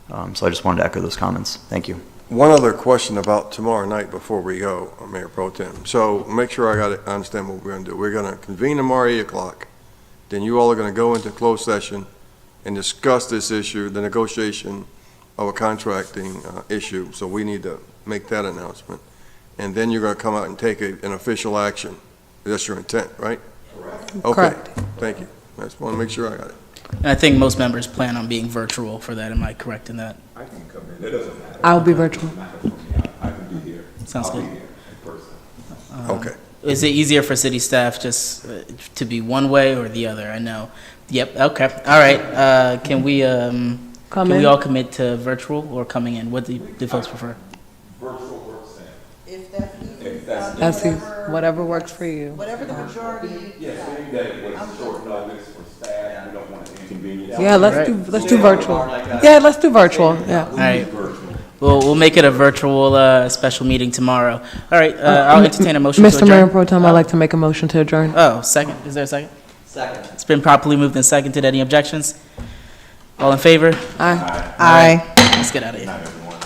[SPEAKER 17] So I just wanted to echo those comments. Thank you.
[SPEAKER 12] One other question about tomorrow night before we go, Mayor Pro Tem. So make sure I understand what we're going to do. We're going to convene tomorrow at 8 o'clock. Then you all are going to go into closed session and discuss this issue, the negotiation of a contracting issue. So we need to make that announcement. And then you're going to come out and take an official action. That's your intent, right? Correct. Okay.
[SPEAKER 19] Correct.
[SPEAKER 12] Thank you. I just want to make sure I got it.
[SPEAKER 1] And I think most members plan on being virtual for that. Am I correct in that?
[SPEAKER 20] I can come in. It doesn't matter.
[SPEAKER 19] I'll be virtual.
[SPEAKER 20] I can be here.
[SPEAKER 1] Sounds good.
[SPEAKER 20] I'll be here in person.
[SPEAKER 12] Okay.
[SPEAKER 1] Is it easier for city staff just to be one way or the other? I know. Yep. Okay. All right. Can we we all commit to virtual or coming in? What do folks prefer?
[SPEAKER 20] Virtual works in.
[SPEAKER 12] If
[SPEAKER 19] That's whatever works for you.
[SPEAKER 13] Whatever the majority.
[SPEAKER 20] Yes, any day was short notice for staff. We don't want to inconvenience.
[SPEAKER 19] Yeah, let's do virtual. Yeah, let's do virtual. Yeah.
[SPEAKER 1] All right. We'll make it a virtual special meeting tomorrow. All right. I'll entertain a motion to
[SPEAKER 19] Mr.
[SPEAKER 1] adjourn.
[SPEAKER 19] Mayor Pro Tem, I'd like to make a motion to adjourn.
[SPEAKER 1] Oh, second. Is there a second?
[SPEAKER 17] Second.
[SPEAKER 1] It's been properly moved and seconded. Any objections? All in favor?
[SPEAKER 19] Aye.
[SPEAKER 13] Aye.
[SPEAKER 1] Let's get out of here.
[SPEAKER 20] Not everyone.